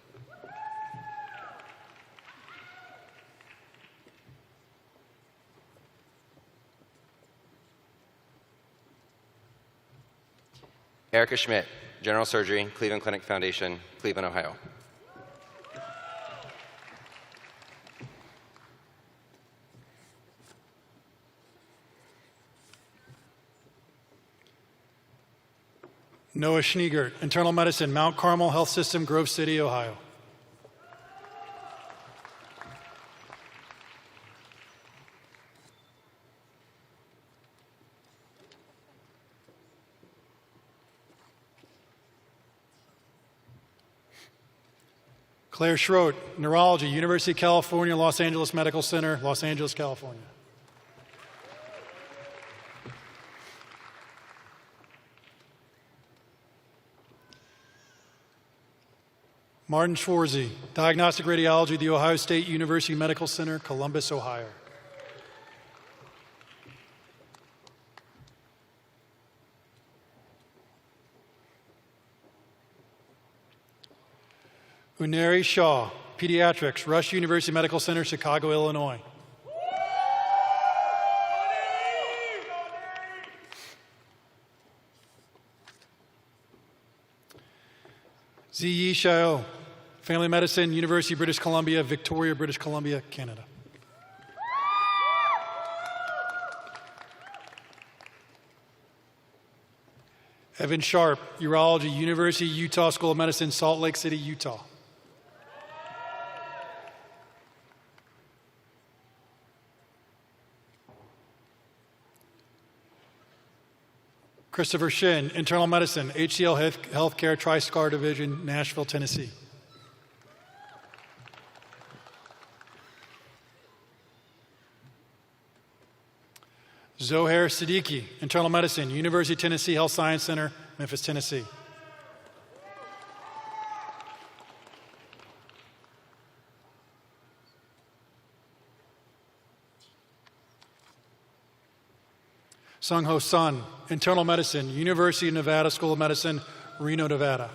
Erica Schmidt, general surgery, Cleveland Clinic Foundation, Cleveland, Ohio. Noah Schneegert, internal medicine, Mount Carmel Health System, Grove City, Ohio. Claire Schroet, neurology, University of California, Los Angeles Medical Center, Los Angeles, California. Martin Schwarzy, diagnostic radiology, The Ohio State University Medical Center, Columbus, Ohio. Uneri Shaw, pediatrics, Rush University Medical Center, Chicago, Illinois. Ziyi Shao, family medicine, University of British Columbia, Victoria, British Columbia, Canada. Evan Sharp, urology, University of Utah School of Medicine, Salt Lake City, Utah. Christopher Shin, internal medicine, HCL Healthcare Tri-Star Division, Nashville, Tennessee. Zohair Siddiqui, internal medicine, University of Tennessee Health Science Center, Memphis, Tennessee. Sung Ho Sun, internal medicine, University of Nevada School of Medicine, Reno, Nevada.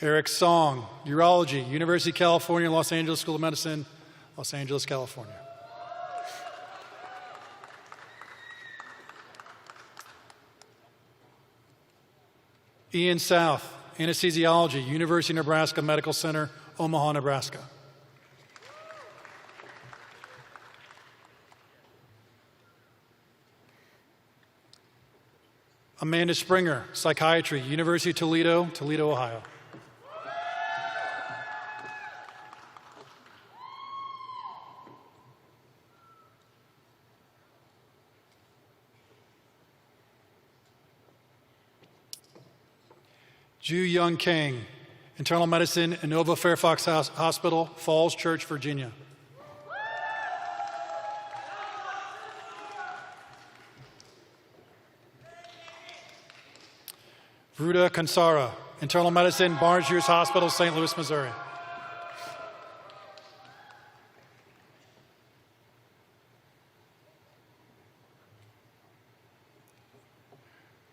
Eric Song, urology, University of California, Los Angeles School of Medicine, Los Angeles, California. Ian South, anesthesiology, University of Nebraska Medical Center, Omaha, Nebraska. Amanda Springer, psychiatry, University of Toledo, Toledo, Ohio. Ju Young Kang, Internal Medicine, Inova Fairfax Hospital, Falls Church, Virginia. Vruda Kansara, Internal Medicine, Barnes-Jewish Hospital, St. Louis, Missouri.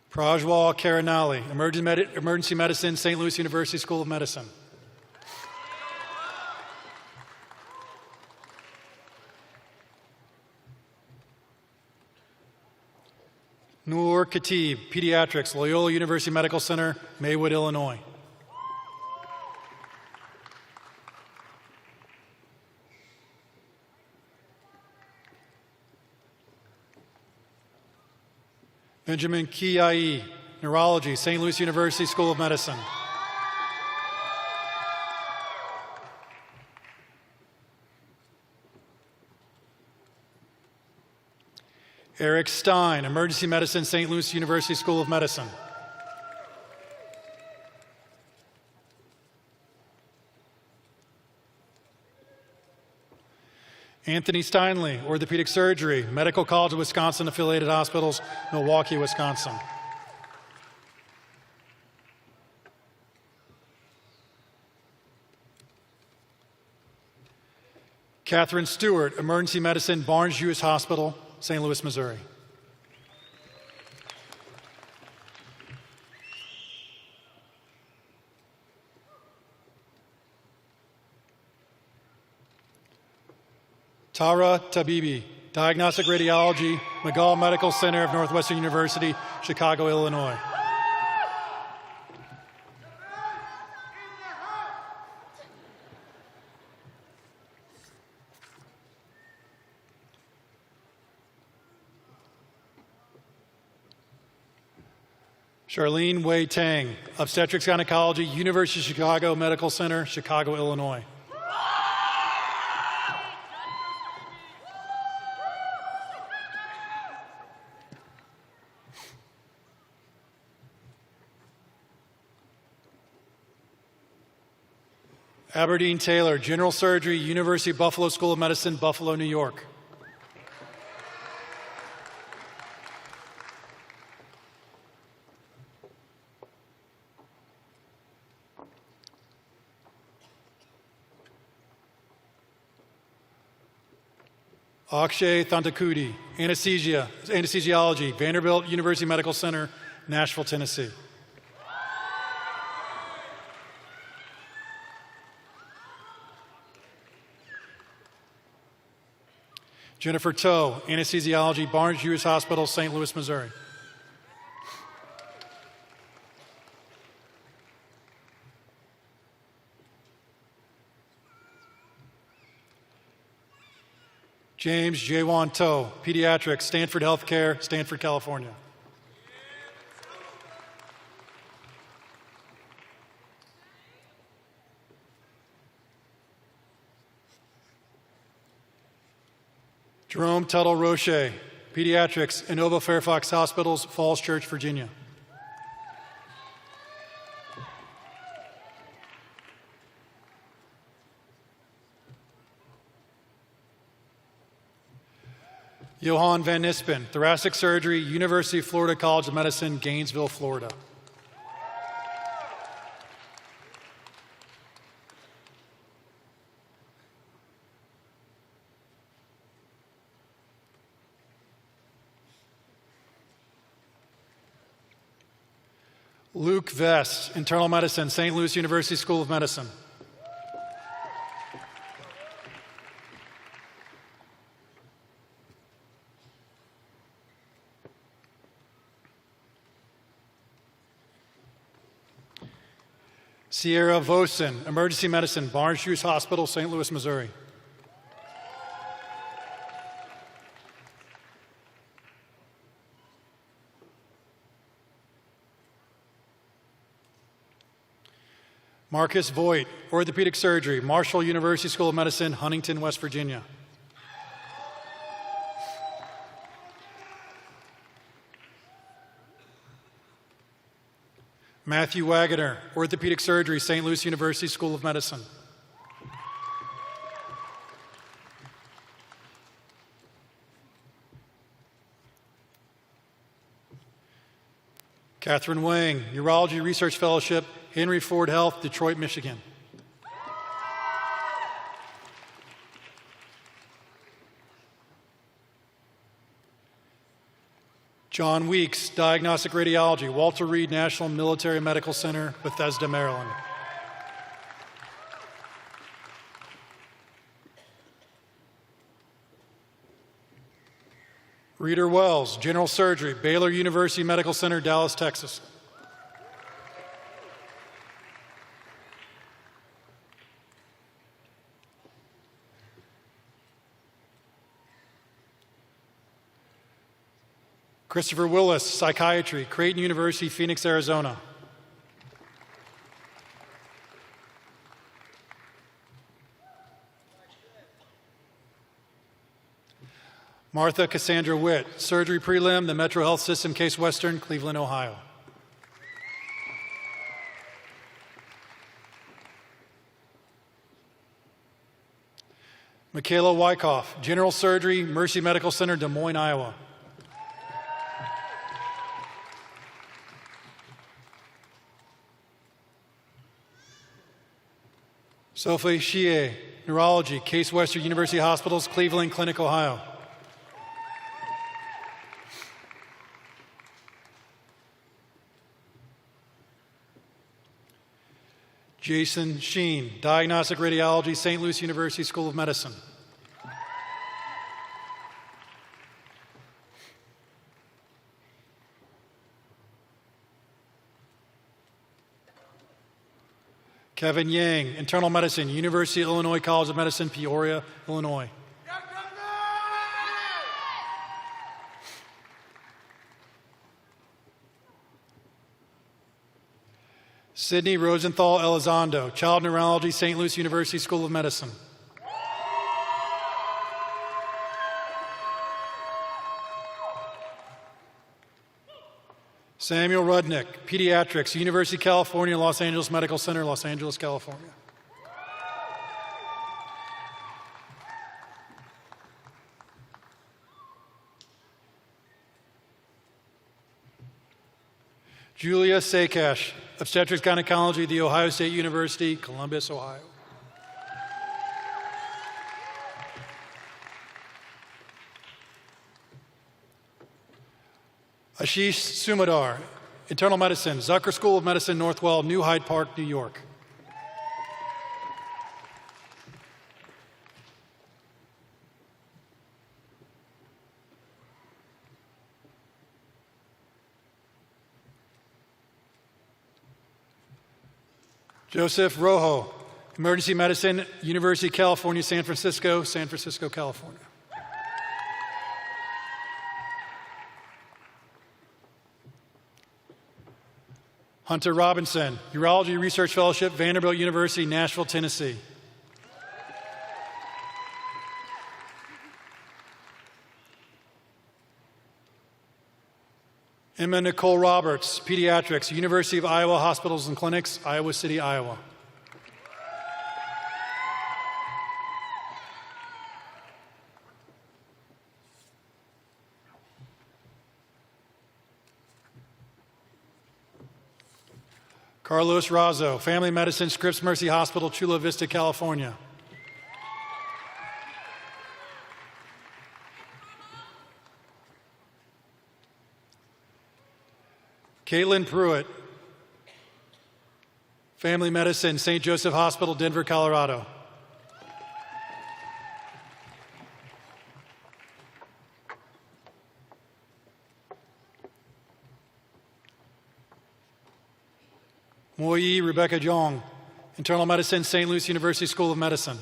Prajwal Karanali, Emergency Medicine, St. Louis University School of Medicine. Noor Khatib, Pediatrics, Loyola University Medical Center, Maywood, Illinois. Benjamin Kiai, Neurology, St. Louis University School of Medicine. Eric Stein, Emergency Medicine, St. Louis University School of Medicine. Anthony Steinley, Orthopedic Surgery, Medical College of Wisconsin Affiliated Hospitals, Milwaukee, Wisconsin. Catherine Stewart, Emergency Medicine, Barnes-Jewish Hospital, St. Louis, Missouri. Tara Tabibi, Diagnostic Radiology, McGall Medical Center of Northwestern University, Chicago, Illinois. Charlene Wei Tang, Obstetrics Gynecology, University of Chicago Medical Center, Chicago, Illinois. Aberdeen Taylor, General Surgery, University of Buffalo School of Medicine, Buffalo, New York. Akshay Thantakudi, Anesthesiology, Vanderbilt University Medical Center, Nashville, Tennessee. Jennifer Toe, Anesthesiology, Barnes-Jewish Hospital, St. Louis, Missouri. James Jaewon Toe, Pediatrics, Stanford Healthcare, Stanford, California. Jerome Tuttle Roche, Pediatrics, Inova Fairfax Hospitals, Falls Church, Virginia. Johan Van Nispen, Thoracic Surgery, University of Florida College of Medicine, Gainesville, Florida. Luke Vest, Internal Medicine, St. Louis University School of Medicine. Sierra Vosen, Emergency Medicine, Barnes-Jewish Hospital, St. Louis, Missouri. Marcus Voigt, Orthopedic Surgery, Marshall University School of Medicine, Huntington, West Virginia. Matthew Wagoner, orthopedic surgery, St. Louis University School of Medicine. Catherine Wang, Urology Research Fellowship, Henry Ford Health, Detroit, Michigan. John Weeks, Diagnostic Radiology, Walter Reed National Military Medical Center, Bethesda, Maryland. Reader Wells, General Surgery, Baylor University Medical Center, Dallas, Texas. Christopher Willis, Psychiatry, Creighton University, Phoenix, Arizona. Martha Cassandra Witt, Surgery Prelim, the Metro Health System, Case Western, Cleveland, Ohio. Michaela Wyckoff, General Surgery, Mercy Medical Center, Des Moines, Iowa. Sophie Shie, Neurology, Case Western University Hospitals, Cleveland Clinic, Ohio. Jason Sheen, Diagnostic Radiology, St. Louis University School of Medicine. Kevin Yang, Internal Medicine, University of Illinois College of Medicine, Peoria, Illinois. Sydney Rosenthal Elizondo, Child Neurology, St. Louis University School of Medicine. Samuel Rudnick, Pediatrics, University of California, Los Angeles Medical Center, Los Angeles, California. Julia Sakash, Obstetrics Gynecology, The Ohio State University, Columbus, Ohio. Ashish Sumadar, Internal Medicine, Zucker School of Medicine, Northwell, New Hyde Park, New York. Joseph Rojo, Emergency Medicine, University of California, San Francisco, California. Hunter Robinson, Urology Research Fellowship, Vanderbilt University, Nashville, Tennessee. Emma Nicole Roberts, Pediatrics, University of Iowa Hospitals and Clinics, Iowa City, Iowa. Carlos Razo, Family Medicine, Scripps Mercy Hospital, Chula Vista, California. Caitlin Pruitt, Family Medicine, St. Joseph Hospital, Denver, Colorado. Moyi Rebecca Jong, Internal Medicine, St. Louis University School of Medicine.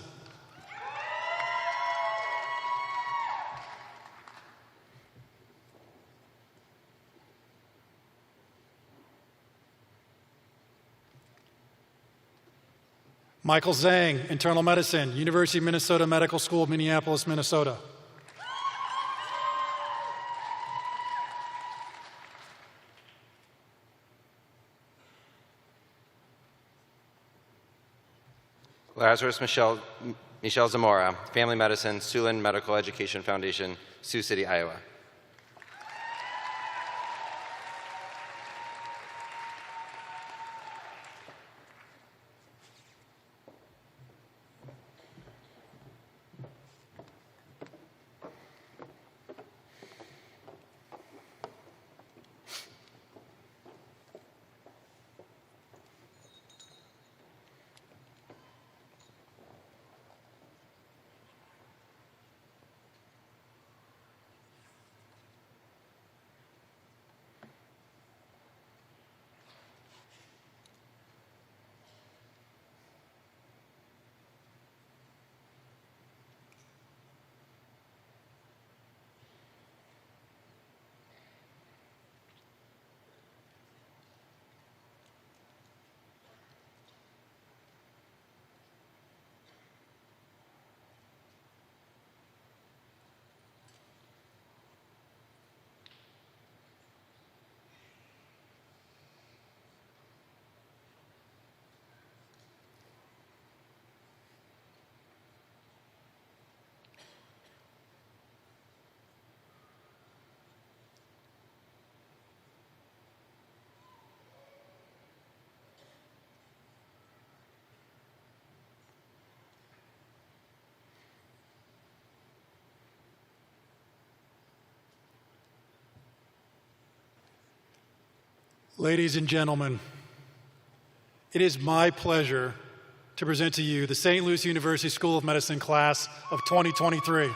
Michael Zhang, Internal Medicine, University of Minnesota Medical School, Minneapolis, Minnesota. Lazarus Michelle Zamora, Family Medicine, Siouxland Medical Education Foundation, Sioux City, Iowa. Ladies and gentlemen, it is my pleasure to present to you the St. Louis University School of Medicine class of 2023.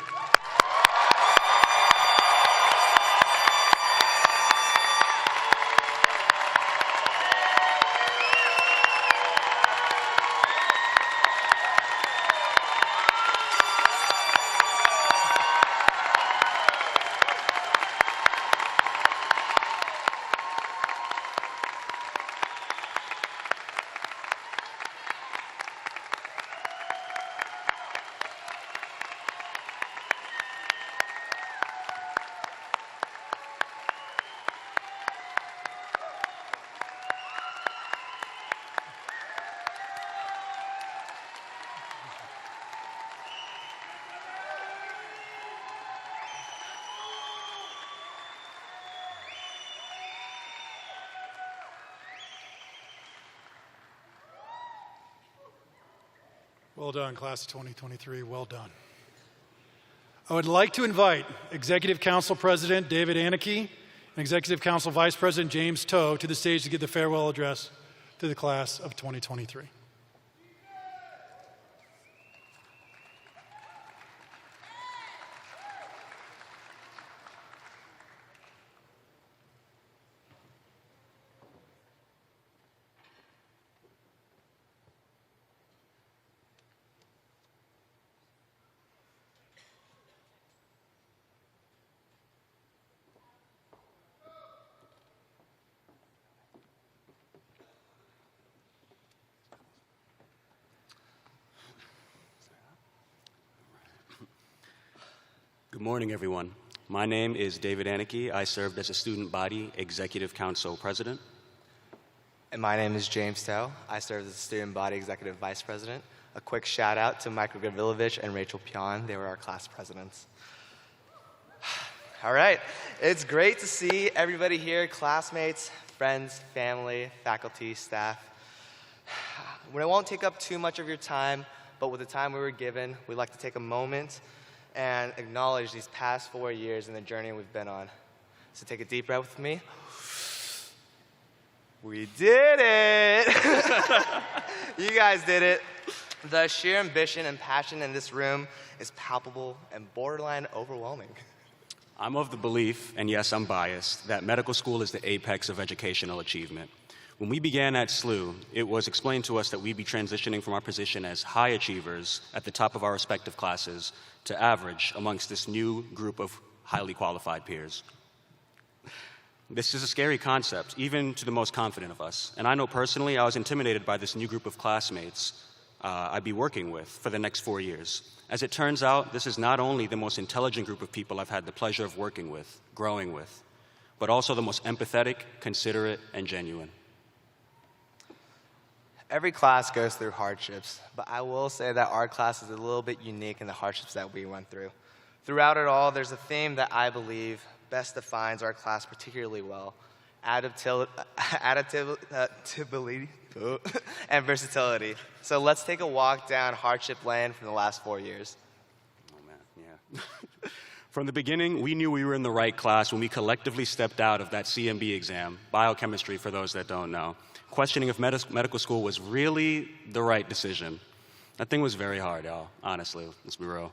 Well done, class of 2023, well done. I would like to invite Executive Council President David Anneke and Executive Council Vice President James Toe to the stage to give the farewell address to the class of 2023. Good morning, everyone. My name is David Anneke. I served as a student body executive council president. And my name is James Tao. I served as a student body executive vice president. A quick shout out to Michael Gavilovich and Rachel Pion. They were our class presidents. All right, it's great to see everybody here, classmates, friends, family, faculty, staff. I won't take up too much of your time, but with the time we were given, we'd like to take a moment and acknowledge these past 4 years and the journey we've been on. So take a deep breath with me. We did it! You guys did it. The sheer ambition and passion in this room is palpable and borderline overwhelming. I'm of the belief, and yes, I'm biased, that medical school is the apex of educational achievement. When we began at SLU, it was explained to us that we'd be transitioning from our position as high achievers at the top of our respective classes to average amongst this new group of highly qualified peers. This is a scary concept, even to the most confident of us. And I know personally I was intimidated by this new group of classmates I'd be working with for the next 4 years. As it turns out, this is not only the most intelligent group of people I've had the pleasure of working with, growing with, but also the most empathetic, considerate, and genuine. Every class goes through hardships, but I will say that our class is a little bit unique in the hardships that we went through. Throughout it all, there's a theme that I believe best defines our class particularly well: adaptability and versatility. So let's take a walk down hardship lane from the last 4 years. Oh, man, yeah. From the beginning, we knew we were in the right class when we collectively stepped out of that CMB exam, biochemistry for those that don't know, questioning if medical school was really the right decision. That thing was very hard, y'all, honestly, let's be real.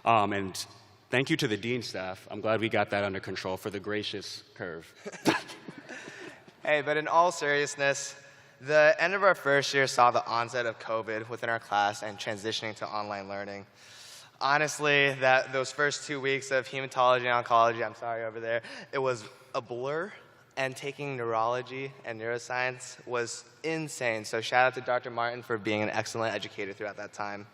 And thank you to the dean staff. I'm glad we got that under control for the gracious curve. Hey, but in all seriousness, the end of our first year saw the onset of COVID within our class and transitioning to online learning. Honestly, those first 2 weeks of hematology and oncology, I'm sorry over there, it was a blur, and taking neurology and neuroscience was insane. So shout out to Dr. Martin for being an excellent educator throughout that time.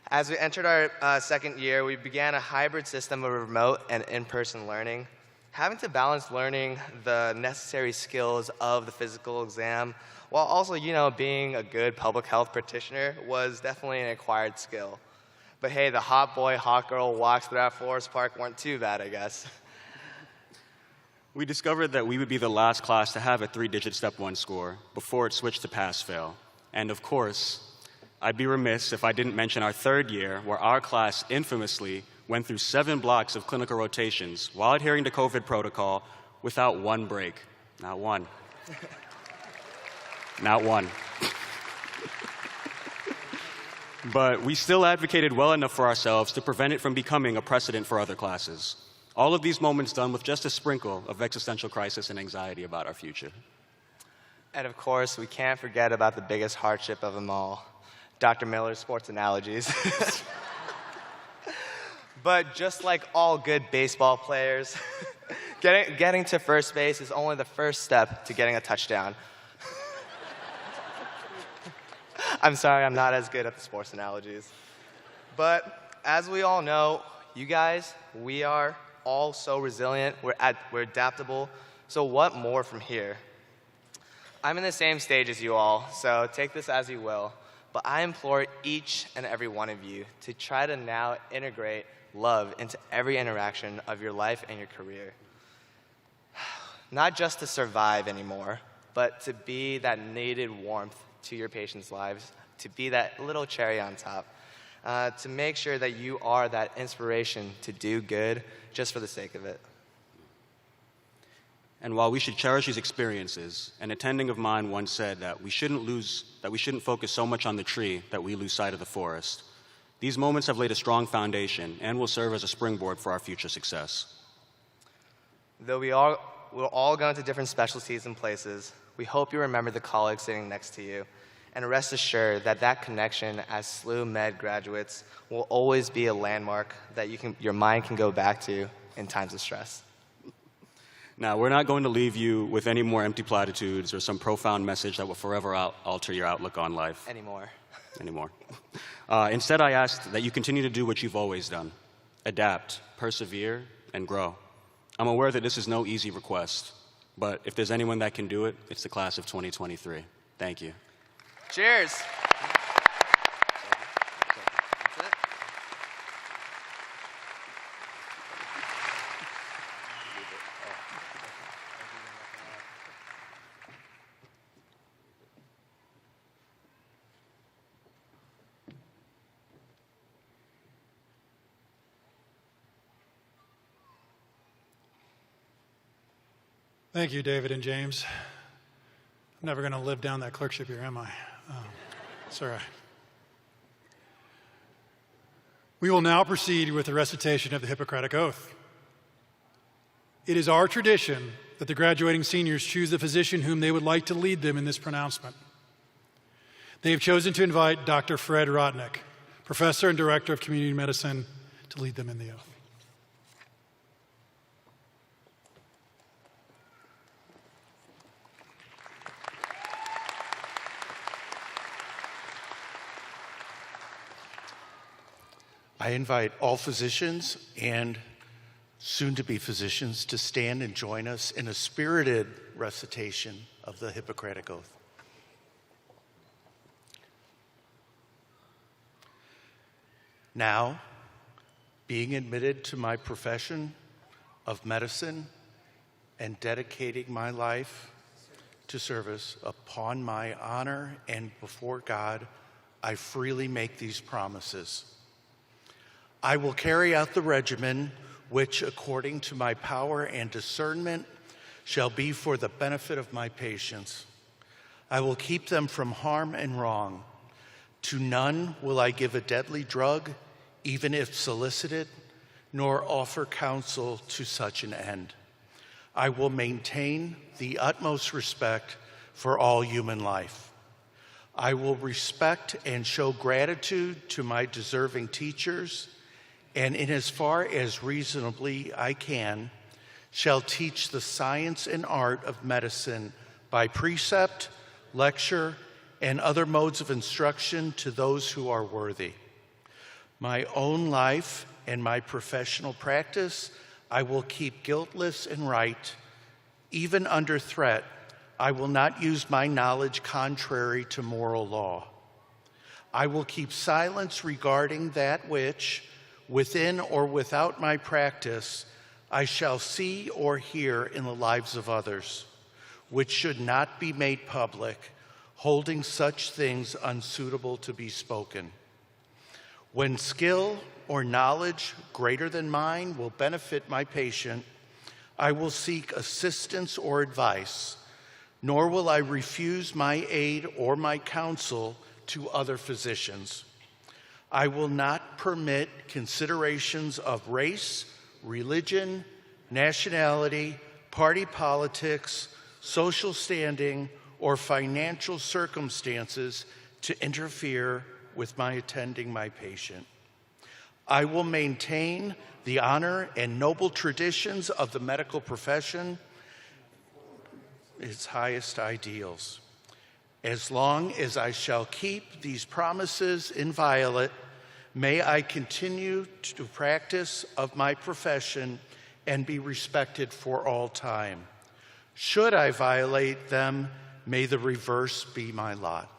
As we entered our second year, we began a hybrid system of remote and in-person learning. Having to balance learning the necessary skills of the physical exam while also, being a good public health practitioner was definitely an acquired skill. But hey, the hot boy, hot girl walks throughout Forest Park weren't too bad, I guess. We discovered that we would be the last class to have a 3-digit Step 1 score before it switched to pass-fail. And of course, I'd be remiss if I didn't mention our third year, where our class infamously went through 7 blocks of clinical rotations while adhering to COVID protocol without one break. Not one. Not one. But we still advocated well enough for ourselves to prevent it from becoming a precedent for other classes. All of these moments done with just a sprinkle of existential crisis and anxiety about our future. And of course, we can't forget about the biggest hardship of them all, Dr. Miller's sports analogies. But just like all good baseball players, getting to first base is only the first step to getting a touchdown. I'm sorry, I'm not as good at the sports analogies. But as we all know, you guys, we are all so resilient, we're adaptable, so what more from here? I'm in the same stage as you all, so take this as you will, but I implore each and every one of you to try to now integrate love into every interaction of your life and your career. Not just to survive anymore, but to be that needed warmth to your patients' lives, to be that little cherry on top, to make sure that you are that inspiration to do good just for the sake of it. And while we should cherish these experiences, an attending of mine once said that we shouldn't focus so much on the tree that we lose sight of the forest. These moments have laid a strong foundation and will serve as a springboard for our future success. Though we're all going to different specialties and places, we hope you remember the colleague sitting next to you, and rest assured that that connection as SLU Med graduates will always be a landmark that your mind can go back to in times of stress. Now, we're not going to leave you with any more empty platitudes or some profound message that will forever alter your outlook on life. Anymore. Instead, I ask that you continue to do what you've always done: adapt, persevere, and grow. I'm aware that this is no easy request, but if there's anyone that can do it, it's the class of 2023. Thank you. Cheers. Thank you, David and James. I'm never going to live down that clerkship here, am I? It's all right. We will now proceed with the recitation of the Hippocratic Oath. It is our tradition that the graduating seniors choose the physician whom they would like to lead them in this pronouncement. They have chosen to invite Dr. Fred Rotnick, Professor and Director of Community Medicine, to lead them in the oath. I invite all physicians and soon-to-be physicians to stand and join us in a spirited recitation of the Hippocratic Oath. Now, being admitted to my profession of medicine and dedicating my life to service upon my honor and before God, I freely make these promises. I will carry out the regimen which, according to my power and discernment, shall be for the benefit of my patients. I will keep them from harm and wrong. To none will I give a deadly drug, even if solicited, nor offer counsel to such an end. I will maintain the utmost respect for all human life. I will respect and show gratitude to my deserving teachers, and in as far as reasonably I can, shall teach the science and art of medicine by precept, lecture, and other modes of instruction to those who are worthy. My own life and my professional practice I will keep guiltless and right. Even under threat, I will not use my knowledge contrary to moral law. I will keep silence regarding that which, within or without my practice, I shall see or hear in the lives of others, which should not be made public, holding such things unsuitable to be spoken. When skill or knowledge greater than mine will benefit my patient, I will seek assistance or advice, nor will I refuse my aid or my counsel to other physicians. I will not permit considerations of race, religion, nationality, party politics, social standing, or financial circumstances to interfere with my attending my patient. I will maintain the honor and noble traditions of the medical profession, its highest ideals. As long as I shall keep these promises inviolate, may I continue to practice of my profession and be respected for all time. Should I violate them, may the reverse be my lot.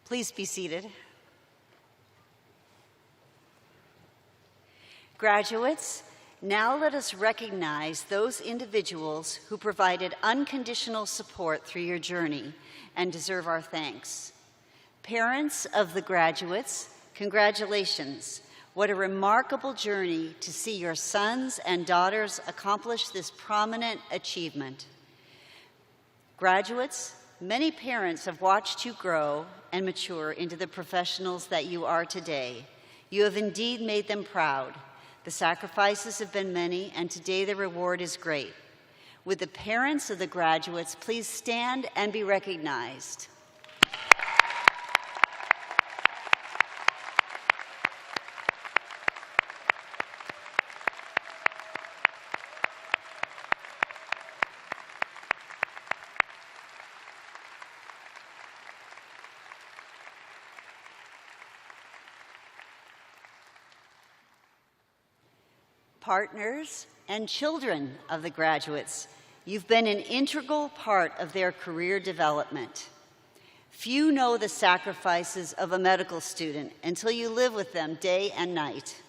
Please be seated. Graduates, now let us recognize those individuals who provided unconditional support through your journey and deserve our thanks. Parents of the graduates, congratulations. What a remarkable journey to see your sons and daughters accomplish this prominent achievement. Graduates, many parents have watched you grow and mature into the professionals that you are today. You have indeed made them proud. The sacrifices have been many, and today the reward is great. Would the parents of the graduates please stand and be recognized? Partners and children of the graduates, you've been an integral part of their career development. Few know the sacrifices of a medical student until you live with them day and night.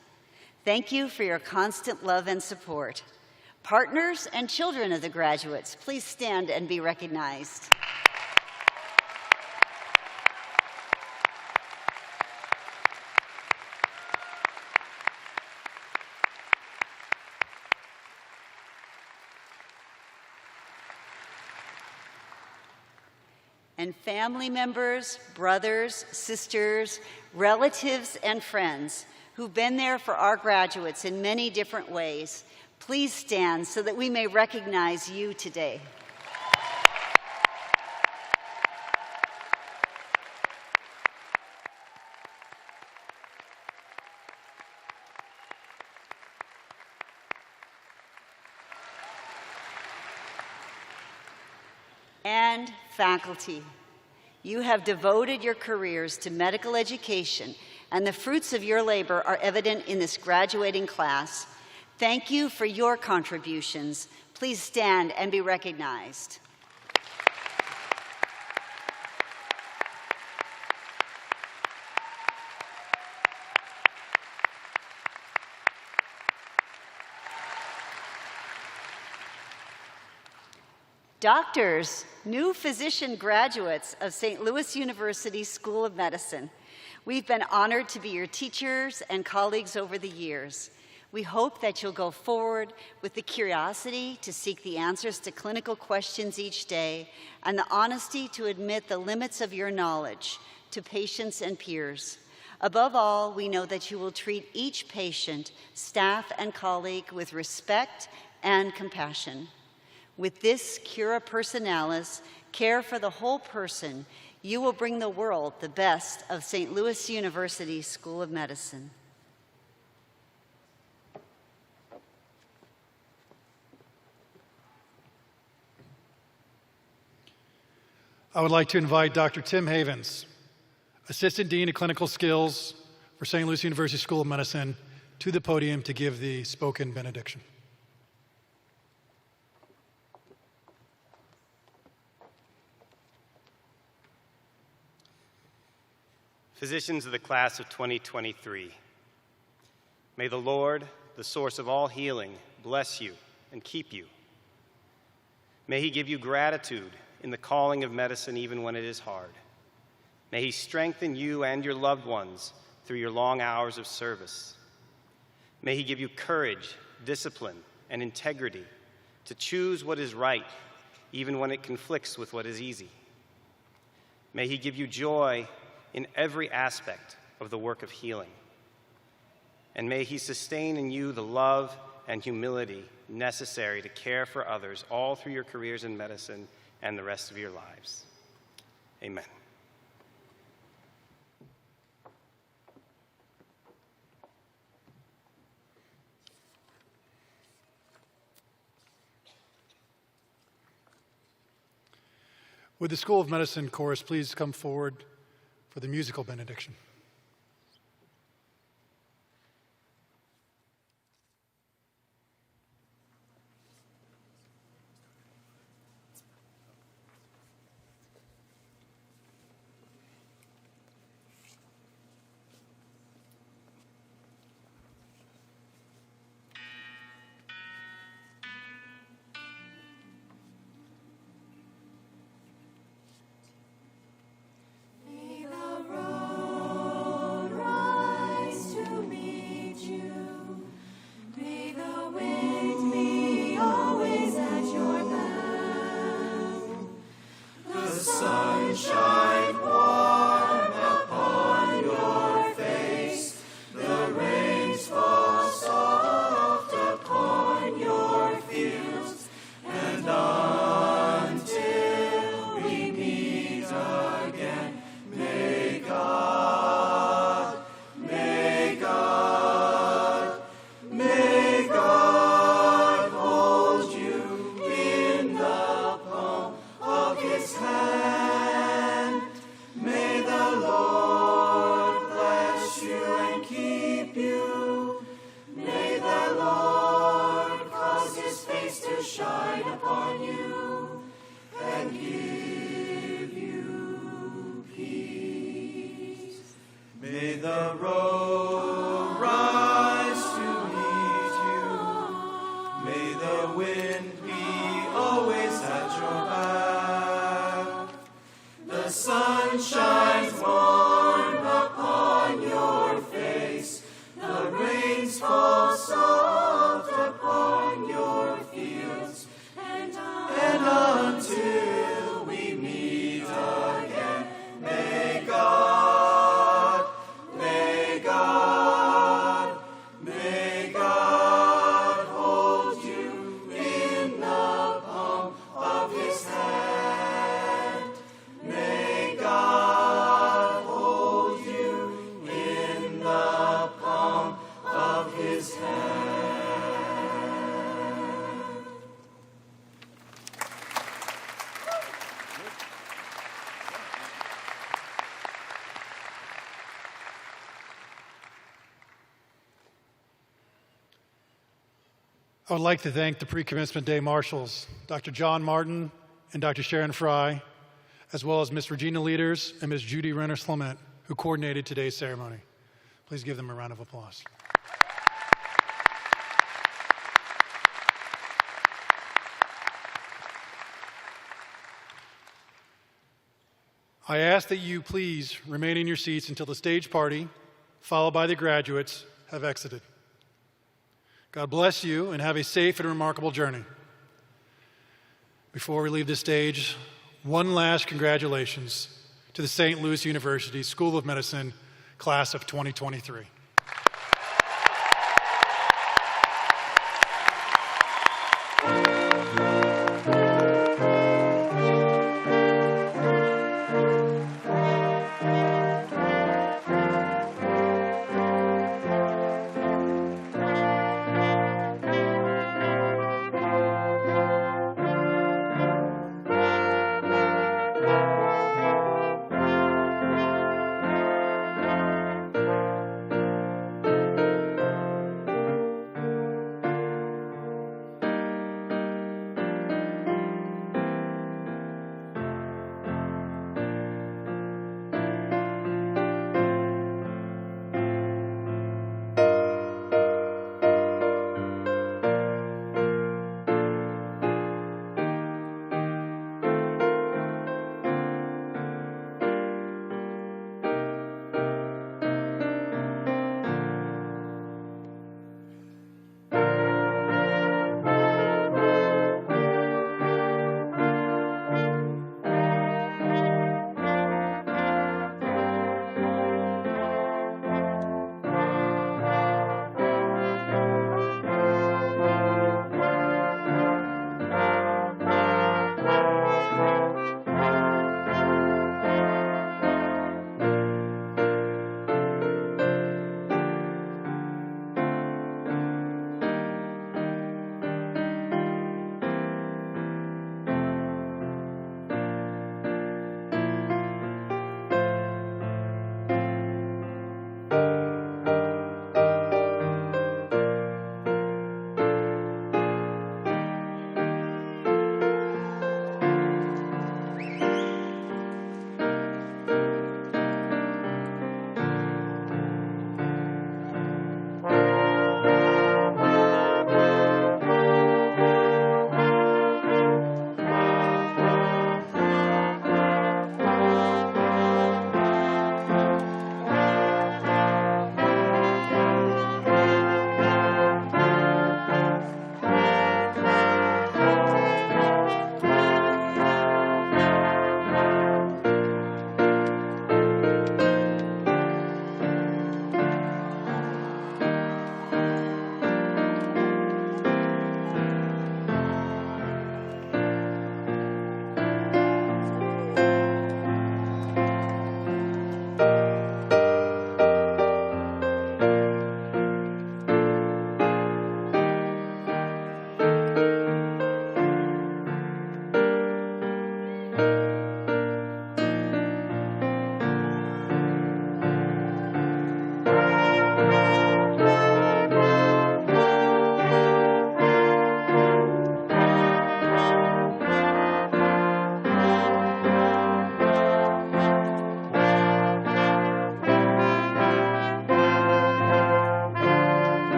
Thank you for your constant love and support. Partners and children of the graduates, please stand and be recognized. And family members, brothers, sisters, relatives, and friends who've been there for our graduates in many different ways, please stand so that we may recognize you today. and faculty. You have devoted your careers to medical education, and the fruits of your labor are evident in this graduating class. Thank you for your contributions. Please stand and be recognized. Doctors, new physician graduates of St. Louis University School of Medicine, we've been honored to be your teachers and colleagues over the years. We hope that you'll go forward with the curiosity to seek the answers to clinical questions each day and the honesty to admit the limits of your knowledge to patients and peers. Above all, we know that you will treat each patient, staff, and colleague with respect and compassion. With this cura personalis, care for the whole person, you will bring the world the best of St. Louis University School of Medicine. I would like to invite Dr. Tim Havens, Assistant Dean of Clinical Skills for St. Louis University School of Medicine, to the podium to give the spoken benediction. Physicians of the class of 2023, may the Lord, the source of all healing, bless you and keep you. May he give you gratitude in the calling of medicine even when it is hard. May he strengthen you and your loved ones through your long hours of service. May he give you courage, discipline, and integrity to choose what is right even when it conflicts with what is easy. May he give you joy in every aspect of the work of healing. And may he sustain in you the love and humility necessary to care for others all through your careers in medicine and the rest of your lives. Amen. Would the School of Medicine chorus please come forward for the musical benediction? May God I would like to thank the pre-commencement day marshals, Dr. John Martin and Dr. Sharon Fry, as well as Ms. Regina Leaders and Ms. Judy Renner-Slomet, who coordinated today's ceremony. Please give them a round of applause. I ask that you please remain in your seats until the stage party, followed by the graduates, have exited. God bless you and have a safe and remarkable journey. Before we leave the stage, one last congratulations to the St. Louis University School of Medicine class of 2023.